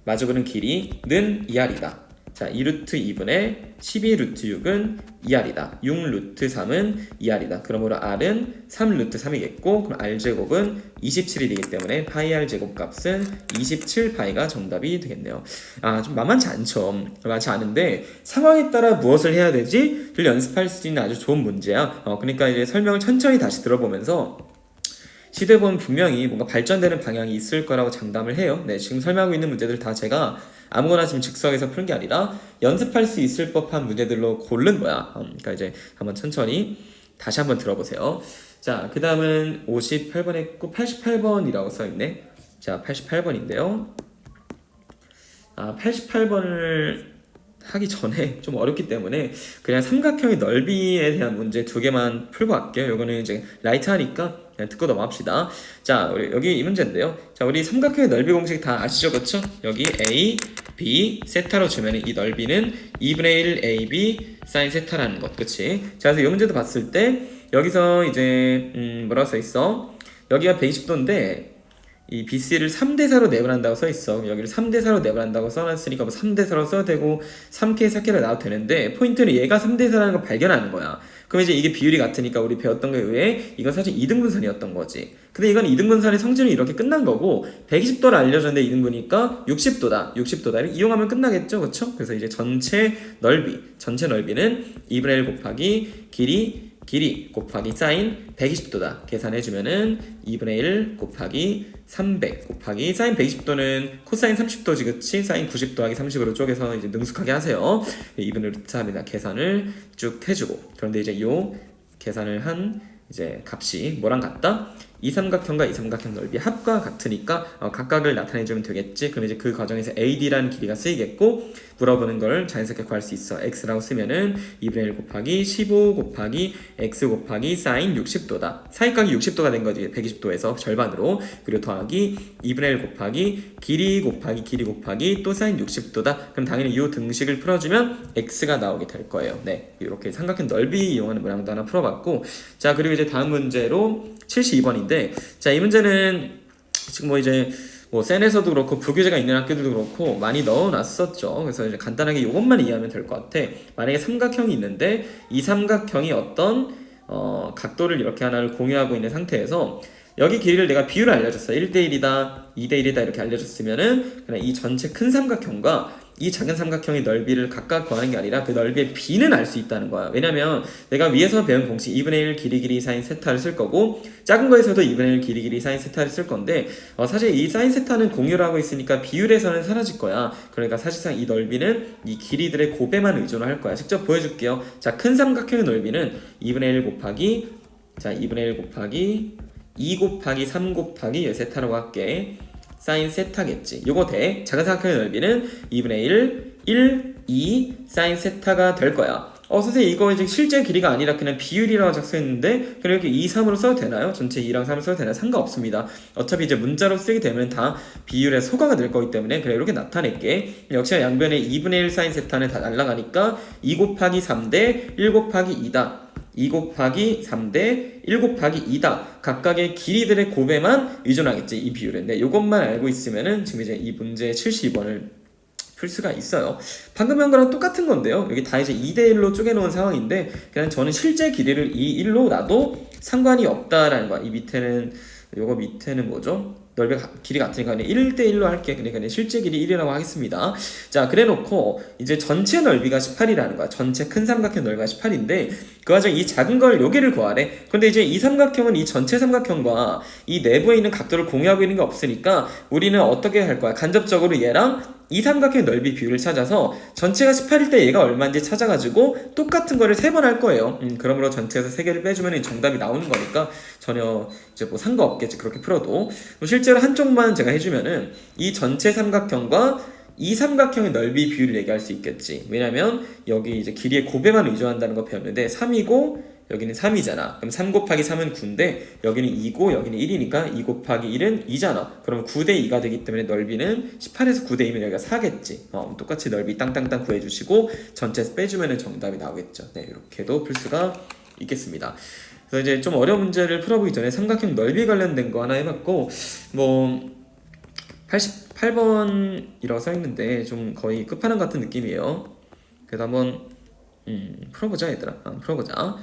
마주보는 길이는 2r이다. 자, 2루트 2분의 12루트 6은 2r이다. 6루트 3은 2r이다. 그러므로 r은 3루트 3이겠고 그럼 r제곱은 27이 되기 때문에 파이 r 제곱 값은 27파이가 정답이 되겠네요. 좀 만만치 않죠. 만만치 않은데 상황에 따라 무엇을 해야 되지?를 연습할 수 있는 아주 좋은 문제야. 그러니까 이제 설명을 천천히 다시 들어보면서 시도해 보면 분명히 뭔가 발전되는 방향이 있을 거라고 장담을 해요. 네, 지금 설명하고 있는 문제들 다 제가 아무거나 지금 즉석에서 푸는 게 아니라 연습할 수 있을 법한 문제들로 고른 거야. 그러니까 이제 한번 천천히 다시 한번 들어보세요. 자, 그 다음은 58번 했고 88번이라고 써있네. 자, 88번인데요. 88번을 하기 전에 좀 어렵기 때문에 그냥 삼각형의 넓이에 대한 문제 두 개만 풀고 갈게요. 이거는 이제 라이트 하니까 그냥 듣고 넘어갑시다. 자, 우리 여기 이 문제인데요. 자, 우리 삼각형의 넓이 공식 다 아시죠? 그쵸? 여기 A, B, 세타로 주면 이 넓이는 2분의 1 AB 사인 세타라는 것. 그치? 자, 그래서 이 문제도 봤을 때 여기서 이제 뭐라고 써있어? 여기가 120도인데 이 BC를 3대4로 내분한다고 써있어. 여기를 3대4로 내분한다고 써놨으니까 뭐 3대4로 써도 되고 3K, 4K로 나와도 되는데 포인트는 얘가 3대4라는 걸 발견하는 거야. 그럼 이제 이게 비율이 같으니까 우리 배웠던 거에 의해 이건 사실 이등분선이었던 거지. 근데 이건 이등분선의 성질은 이렇게 끝난 거고 120도를 알려줬는데 이등분이니까 60도다. 60도다. 이용하면 끝나겠죠. 그쵸? 그래서 이제 전체 넓이는 2분의 1 곱하기 길이 곱하기 사인 120도다. 계산해주면은 2분의 1 곱하기 300 곱하기 사인 120도는 코사인 30도지 그치? 사인 90 더하기 30으로 쪼개서 이제 능숙하게 하세요. 2분의 루트 3이다. 계산을 쭉 해주고 그런데 이제 요 계산을 한 이제 값이 뭐랑 같다? 이 삼각형과 이 삼각형 넓이 합과 같으니까 각각을 나타내주면 되겠지. 그럼 이제 그 과정에서 AD라는 길이가 쓰이겠고 물어보는 걸 자연스럽게 구할 수 있어. X라고 쓰면은 2분의 1 곱하기 15 곱하기 X 곱하기 사인 60도다. 사인각이 60도가 된 거지. 120도에서 절반으로. 그리고 더하기 2분의 1 곱하기 길이 곱하기 또 사인 60도다. 그럼 당연히 이 등식을 풀어주면 X가 나오게 될 거예요. 네, 이렇게 삼각형 넓이 이용하는 모양도 하나 풀어봤고 자, 그리고 이제 다음 문제로 72번인데 자, 이 문제는 지금 뭐 이제 센에서도 그렇고 부교재가 있는 학교들도 그렇고 많이 넣어놨었죠. 그래서 이제 간단하게 이것만 이해하면 될 것 같아. 만약에 삼각형이 있는데 이 삼각형이 어떤 각도를 이렇게 하나를 공유하고 있는 상태에서 여기 길이를 내가 비율을 알려줬어. 1대1이다 2대1이다 이렇게 알려줬으면은 그냥 이 전체 큰 삼각형과 이 작은 삼각형의 넓이를 각각 구하는 게 아니라 그 넓이의 비는 알 수 있다는 거야. 왜냐면 내가 위에서 배운 공식 2분의 1 길이 사인 세타를 쓸 거고 작은 거에서도 2분의 1 길이 사인 세타를 쓸 건데 사실 이 사인 세타는 공유를 하고 있으니까 비율에서는 사라질 거야. 그러니까 사실상 이 넓이는 이 길이들의 곱에만 의존을 할 거야. 직접 보여줄게요. 자, 큰 삼각형의 넓이는 2분의 1 곱하기 2 곱하기 3 곱하기 세타라고 할게. 사인 세타겠지. 요거 대 작은 삼각형의 넓이는 2분의 1, 2 사인 세타가 될 거야. 선생님 이거 이제 실제 길이가 아니라 그냥 비율이라고 작성했는데 그냥 이렇게 2, 3으로 써도 되나요? 전체 2랑 3으로 써도 되나요? 상관없습니다. 어차피 이제 문자로 쓰게 되면 다 비율의 소가가 될 거기 때문에 그냥 이렇게 나타낼게. 역시나 양변에 2분의 1 사인 세타는 다 날라가니까 2 곱하기 3 대 1 곱하기 2다. 2 곱하기 3대 1 곱하기 2다. 각각의 길이들의 곱에만 의존하겠지, 이 비율은. 네, 요것만 알고 있으면은 지금 이제 이 문제 72번을 풀 수가 있어요. 방금 한 거랑 똑같은 건데요. 여기 다 이제 2대1로 쪼개놓은 상황인데, 그냥 저는 실제 길이를 1로 놔도 상관이 없다라는 거야. 이 밑에는, 요거 밑에는 뭐죠? 길이 같으니까 1대1로 할게. 그러니까 실제 길이 1이라고 하겠습니다. 자, 그래 놓고 이제 전체 넓이가 18이라는 거야. 전체 큰 삼각형 넓이가 18인데 그 와중에 이 작은 걸 여기를 구하래. 근데 이제 이 삼각형은 이 전체 삼각형과 이 내부에 있는 각도를 공유하고 있는 게 없으니까 우리는 어떻게 할 거야? 간접적으로 얘랑 이 삼각형 넓이 비율을 찾아서 전체가 18일 때 얘가 얼마인지 찾아가지고 똑같은 거를 3번 할 거예요. 그러므로 전체에서 3개를 빼주면 정답이 나오는 거니까 전혀 이제 뭐 상관없겠지, 그렇게 풀어도. 실제로 한쪽만 제가 해주면은 이 전체 삼각형과 이 삼각형의 넓이 비율을 얘기할 수 있겠지. 왜냐면 여기 이제 길이의 곱에만 의존한다는 거 배웠는데 3이고 여기는 3이잖아. 그럼 3 곱하기 3은 9인데 여기는 2고 여기는 1이니까 2 곱하기 1은 2잖아. 그러면 9대 2가 되기 때문에 넓이는 18에서 9대 2면 여기가 4겠지. 똑같이 넓이 땅땅땅 구해주시고 전체에서 빼주면 정답이 나오겠죠. 네, 이렇게도 풀 수가 있겠습니다. 그래서 이제 좀 어려운 문제를 풀어보기 전에 삼각형 넓이 관련된 거 하나 해봤고, 뭐 88번이라고 써있는데 좀 거의 끝판왕 같은 느낌이에요. 그래서 한번 풀어보자 얘들아. 풀어보자.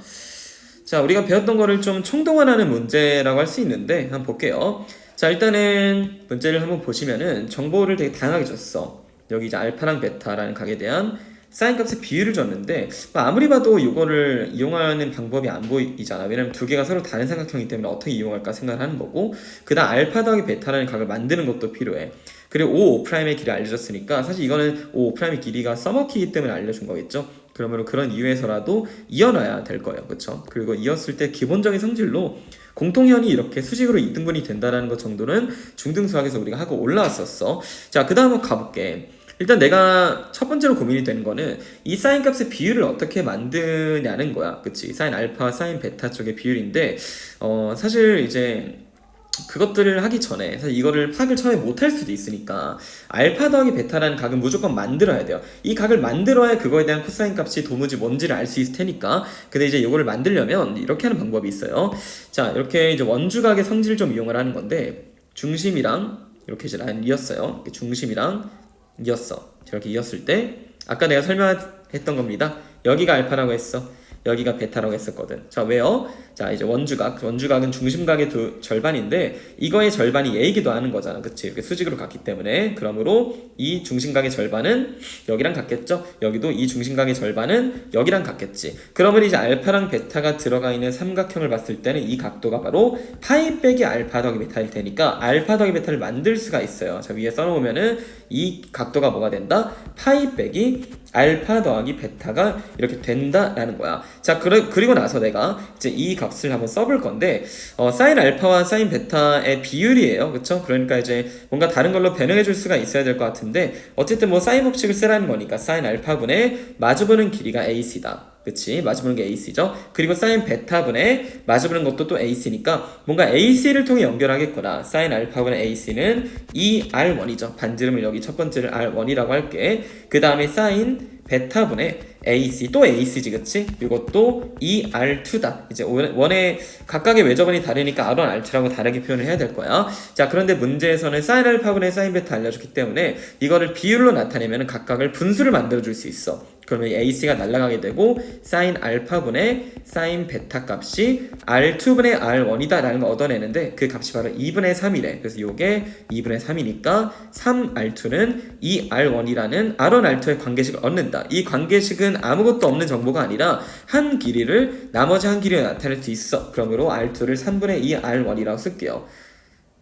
자, 우리가 배웠던 거를 좀 총동원하는 문제라고 할 수 있는데 한번 볼게요. 자, 일단은 문제를 한번 보시면은 정보를 되게 다양하게 줬어. 여기 이제 알파랑 베타라는 각에 대한 사인 값의 비율을 줬는데 아무리 봐도 이거를 이용하는 방법이 안 보이잖아. 왜냐면 두 개가 서로 다른 삼각형이기 때문에 어떻게 이용할까 생각을 하는 거고, 그 다음 알파 더하기 베타라는 각을 만드는 것도 필요해. 그리고 5, 5'의 길이 알려줬으니까 사실 이거는 5, 5'의 길이가 써먹히기 때문에 알려준 거겠죠. 그러므로 그런 이유에서라도 이어놔야 될 거예요. 그렇죠? 그리고 이었을 때 기본적인 성질로 공통현이 이렇게 수직으로 이등분이 된다는 것 정도는 중등수학에서 우리가 하고 올라왔었어. 자, 그 다음 한번 가볼게. 일단 내가 첫 번째로 고민이 되는 거는 이 사인 값의 비율을 어떻게 만드냐는 거야. 그치? 사인 알파, 사인 베타 쪽의 비율인데 사실 이제 그것들을 하기 전에 사실 이거를 파악을 처음에 못할 수도 있으니까 알파 더하기 베타라는 각은 무조건 만들어야 돼요. 이 각을 만들어야 그거에 대한 코사인 값이 도무지 뭔지를 알 수 있을 테니까. 근데 이제 이거를 만들려면 이렇게 하는 방법이 있어요. 자, 이렇게 이제 원주각의 성질을 좀 이용을 하는 건데 중심이랑 이렇게 이제 라인 이었어요. 중심이랑 이었어. 저렇게 이었을 때 아까 내가 설명했던 겁니다. 여기가 알파라고 했어. 여기가 베타라고 했었거든. 자, 왜요? 자, 이제 원주각은 중심각의 절반인데 이거의 절반이 얘이기도 하는 거잖아. 그치? 이렇게 수직으로 갔기 때문에. 그러므로 이 중심각의 절반은 여기랑 같겠죠? 여기도 이 중심각의 절반은 여기랑 같겠지. 그러면 이제 알파랑 베타가 들어가 있는 삼각형을 봤을 때는 이 각도가 바로 파이 빼기 알파 더하기 베타일 테니까 알파 더하기 베타를 만들 수가 있어요. 자, 위에 써놓으면은 이 각도가 뭐가 된다? 파이 빼기 알파 더하기 베타가 이렇게 된다라는 거야. 자, 그리고 나서 내가 이제 이 값을 한번 써볼 건데 사인 알파와 사인 베타의 비율이에요. 그쵸? 그러니까 이제 뭔가 다른 걸로 변형해 줄 수가 있어야 될 것 같은데 어쨌든 뭐 사인 법칙을 쓰라는 거니까 사인 알파분의 마주보는 길이가 AC다. 그치? 마주보는 게 AC죠? 그리고 사인 베타분의 마주보는 것도 또 AC니까 뭔가 AC를 통해 연결하겠구나. 사인 알파분의 AC는 2R1이죠. 반지름을 여기 첫 번째를 R1이라고 할게. 그 다음에 사인 베타분의 AC, 또 AC지, 그치? 이것도 2R2다. 이제 원의 각각의 외접원이 다르니까 R1, R2라고 다르게 표현을 해야 될 거야. 자, 그런데 문제에서는 사인 알파분의 사인 베타 알려줬기 때문에 이거를 비율로 나타내면 각각을 분수를 만들어줄 수 있어. 그러면 AC가 날아가게 되고 사인 알파분의 사인 베타 값이 R2분의 R1이다 라는 걸 얻어내는데 그 값이 바로 2분의 3이래. 그래서 이게 2분의 3이니까 3R2는 2R1이라는 R1, R2의 관계식을 얻는다. 이 관계식은 아무것도 없는 정보가 아니라 한 길이를 나머지 한 길이로 나타낼 수 있어. 그러므로 R2를 3분의 2R1이라고 쓸게요.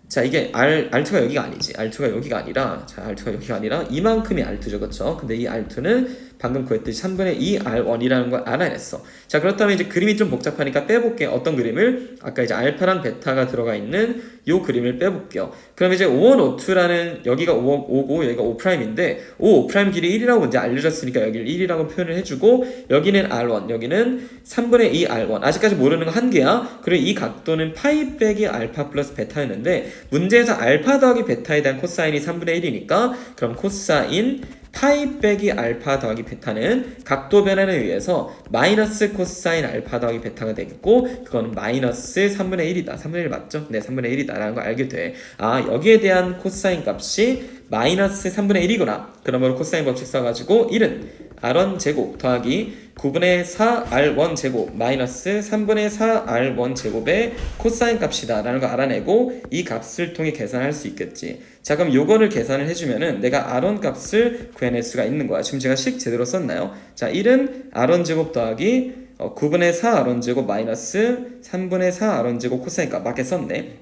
자, 이게 R2가 여기가 아니지. R2가 여기가 아니라, 자, R2가 여기가 아니라 이만큼이 R2죠. 그쵸? 근데 이 R2는 방금 구했듯이 3분의 2 R1이라는 걸 알아냈어. 자, 그렇다면 이제 그림이 좀 복잡하니까 빼볼게. 어떤 그림을? 아까 이제 알파랑 베타가 들어가 있는 요 그림을 빼볼게요. 그럼 이제 5원 5투라는 여기가 5고 여기가 5'인데 5 길이 1이라고 먼저 알려줬으니까 여기를 1이라고 표현을 해주고 여기는 R1, 여기는 3분의 2 R1. 아직까지 모르는 거 한 개야. 그리고 이 각도는 파이 빼기 알파 플러스 베타였는데 문제에서 알파 더하기 베타에 대한 코사인이 3분의 1이니까 그럼 코사인 파이 빼기 알파 더하기 베타는 각도 변화에 의해서 마이너스 코사인 알파 더하기 베타가 되겠고, 그거는 마이너스 3분의 1이다. 3분의 1 맞죠? 네, 3분의 1이다 라는 걸 알게 돼. 아, 여기에 대한 코사인 값이 마이너스 3분의 1이구나. 그러므로 코사인 법칙 써가지고 1은 R1 제곱 더하기 9분의 4 R1 제곱 마이너스 3분의 4 R1 제곱의 코사인 값이다 라는 걸 알아내고 이 값을 통해 계산할 수 있겠지. 자, 그럼 요거를 계산을 해주면은 내가 R1 값을 구해낼 수가 있는 거야. 지금 제가 식 제대로 썼나요? 자, 1은 R1 제곱 더하기 9분의 4 R1 제곱 마이너스 3분의 4 R1 제곱 코사인 값 맞게 썼네.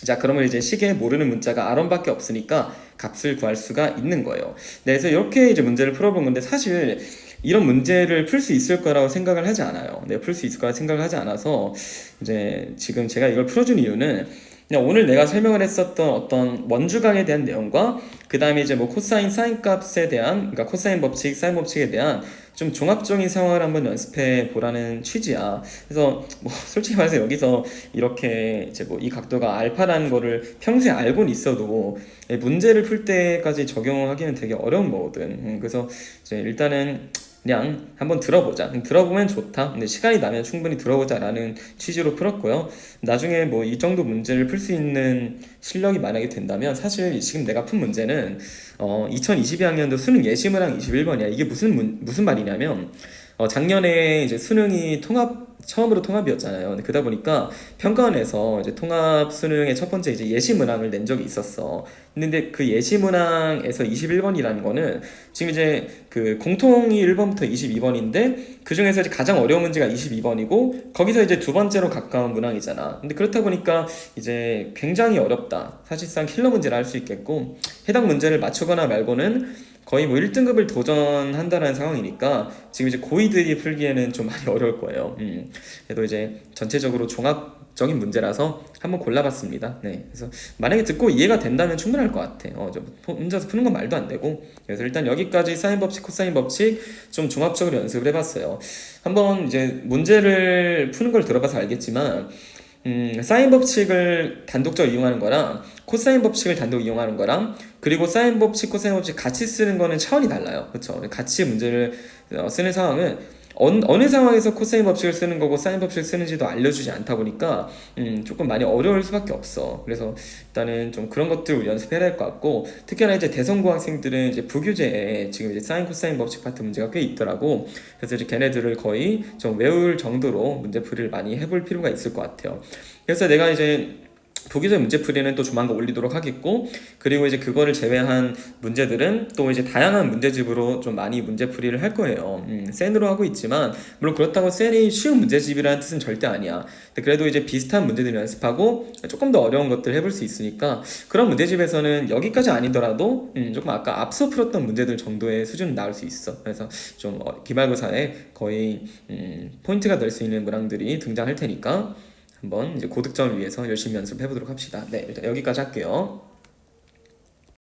자, 그러면 이제 식에 모르는 문자가 R1밖에 없으니까 값을 구할 수가 있는 거예요. 네, 그래서 이렇게 이제 문제를 풀어본 건데, 사실 이런 문제를 풀 수 있을 거라고 생각을 하지 않아요. 네, 풀 수 있을 거라 생각을 하지 않아서 이제 지금 제가 이걸 풀어준 이유는 그냥 오늘 내가 설명을 했었던 어떤 원주각에 대한 내용과 그 다음에 이제 뭐 코사인, 사인 값에 대한, 그러니까 코사인 법칙, 사인 법칙에 대한 좀 종합적인 상황을 한번 연습해 보라는 취지야. 그래서 뭐 솔직히 말해서 여기서 이렇게 이제 뭐 이 각도가 알파라는 거를 평소에 알고는 있어도 문제를 풀 때까지 적용하기는 되게 어려운 거거든. 그래서 이제 일단은 그냥 한번 들어보자. 들어보면 좋다. 근데 시간이 나면 충분히 들어보자라는 취지로 풀었고요. 나중에 뭐 이 정도 문제를 풀 수 있는 실력이 만약에 된다면, 사실 지금 내가 푼 문제는 2022학년도 수능 예시문항 21번이야. 이게 무슨 말이냐면 작년에 이제 수능이 처음으로 통합이었잖아요. 근데 그러다 보니까 평가원에서 이제 통합 수능의 첫 번째 이제 예시 문항을 낸 적이 있었어. 근데 그 예시 문항에서 21번이라는 거는 지금 이제 그 공통이 1번부터 22번인데 그 중에서 이제 가장 어려운 문제가 22번이고 거기서 이제 두 번째로 가까운 문항이잖아. 근데 그렇다 보니까 이제 굉장히 어렵다. 사실상 킬러 문제를 할 수 있겠고, 해당 문제를 맞추거나 말고는 거의 뭐 1등급을 도전한다는 상황이니까 지금 이제 고2들이 풀기에는 좀 많이 어려울 거예요. 그래도 이제 전체적으로 종합적인 문제라서 한번 골라봤습니다. 네, 그래서 만약에 듣고 이해가 된다면 충분할 것 같아. 혼자서 푸는 건 말도 안 되고. 그래서 일단 여기까지 사인 법칙, 코사인 법칙 좀 종합적으로 연습을 해봤어요. 한번 이제 문제를 푸는 걸 들어봐서 알겠지만 사인 법칙을 단독적으로 이용하는 거랑 코사인 법칙을 단독 이용하는 거랑 그리고 사인 법칙, 코사인 법칙 같이 쓰는 거는 차원이 달라요. 그렇죠? 같이 문제를 쓰는 상황은 어느 상황에서 코사인 법칙을 쓰는 거고 사인 법칙을 쓰는지도 알려주지 않다 보니까 조금 많이 어려울 수밖에 없어. 그래서 일단은 좀 그런 것들을 연습해야 될 것 같고, 특히나 이제 대성고 학생들은 이제 부교재에 지금 이제 사인, 코사인 법칙 파트 문제가 꽤 있더라고. 그래서 이제 걔네들을 거의 좀 외울 정도로 문제풀이를 많이 해볼 필요가 있을 것 같아요. 그래서 내가 이제 부기적 문제풀이는 또 조만간 올리도록 하겠고, 그리고 이제 그거를 제외한 문제들은 또 이제 다양한 문제집으로 좀 많이 문제풀이를 할 거예요. 센으로 하고 있지만 물론 그렇다고 센이 쉬운 문제집이라는 뜻은 절대 아니야. 근데 그래도 이제 비슷한 문제들 연습하고 조금 더 어려운 것들 해볼 수 있으니까 그런 문제집에서는 여기까지 아니더라도 조금 아까 앞서 풀었던 문제들 정도의 수준은 나올 수 있어. 그래서 좀 기말고사에 거의 포인트가 될 수 있는 문항들이 등장할 테니까 한번 이제 고득점을 위해서 열심히 연습해 보도록 합시다. 네, 일단 여기까지 할게요.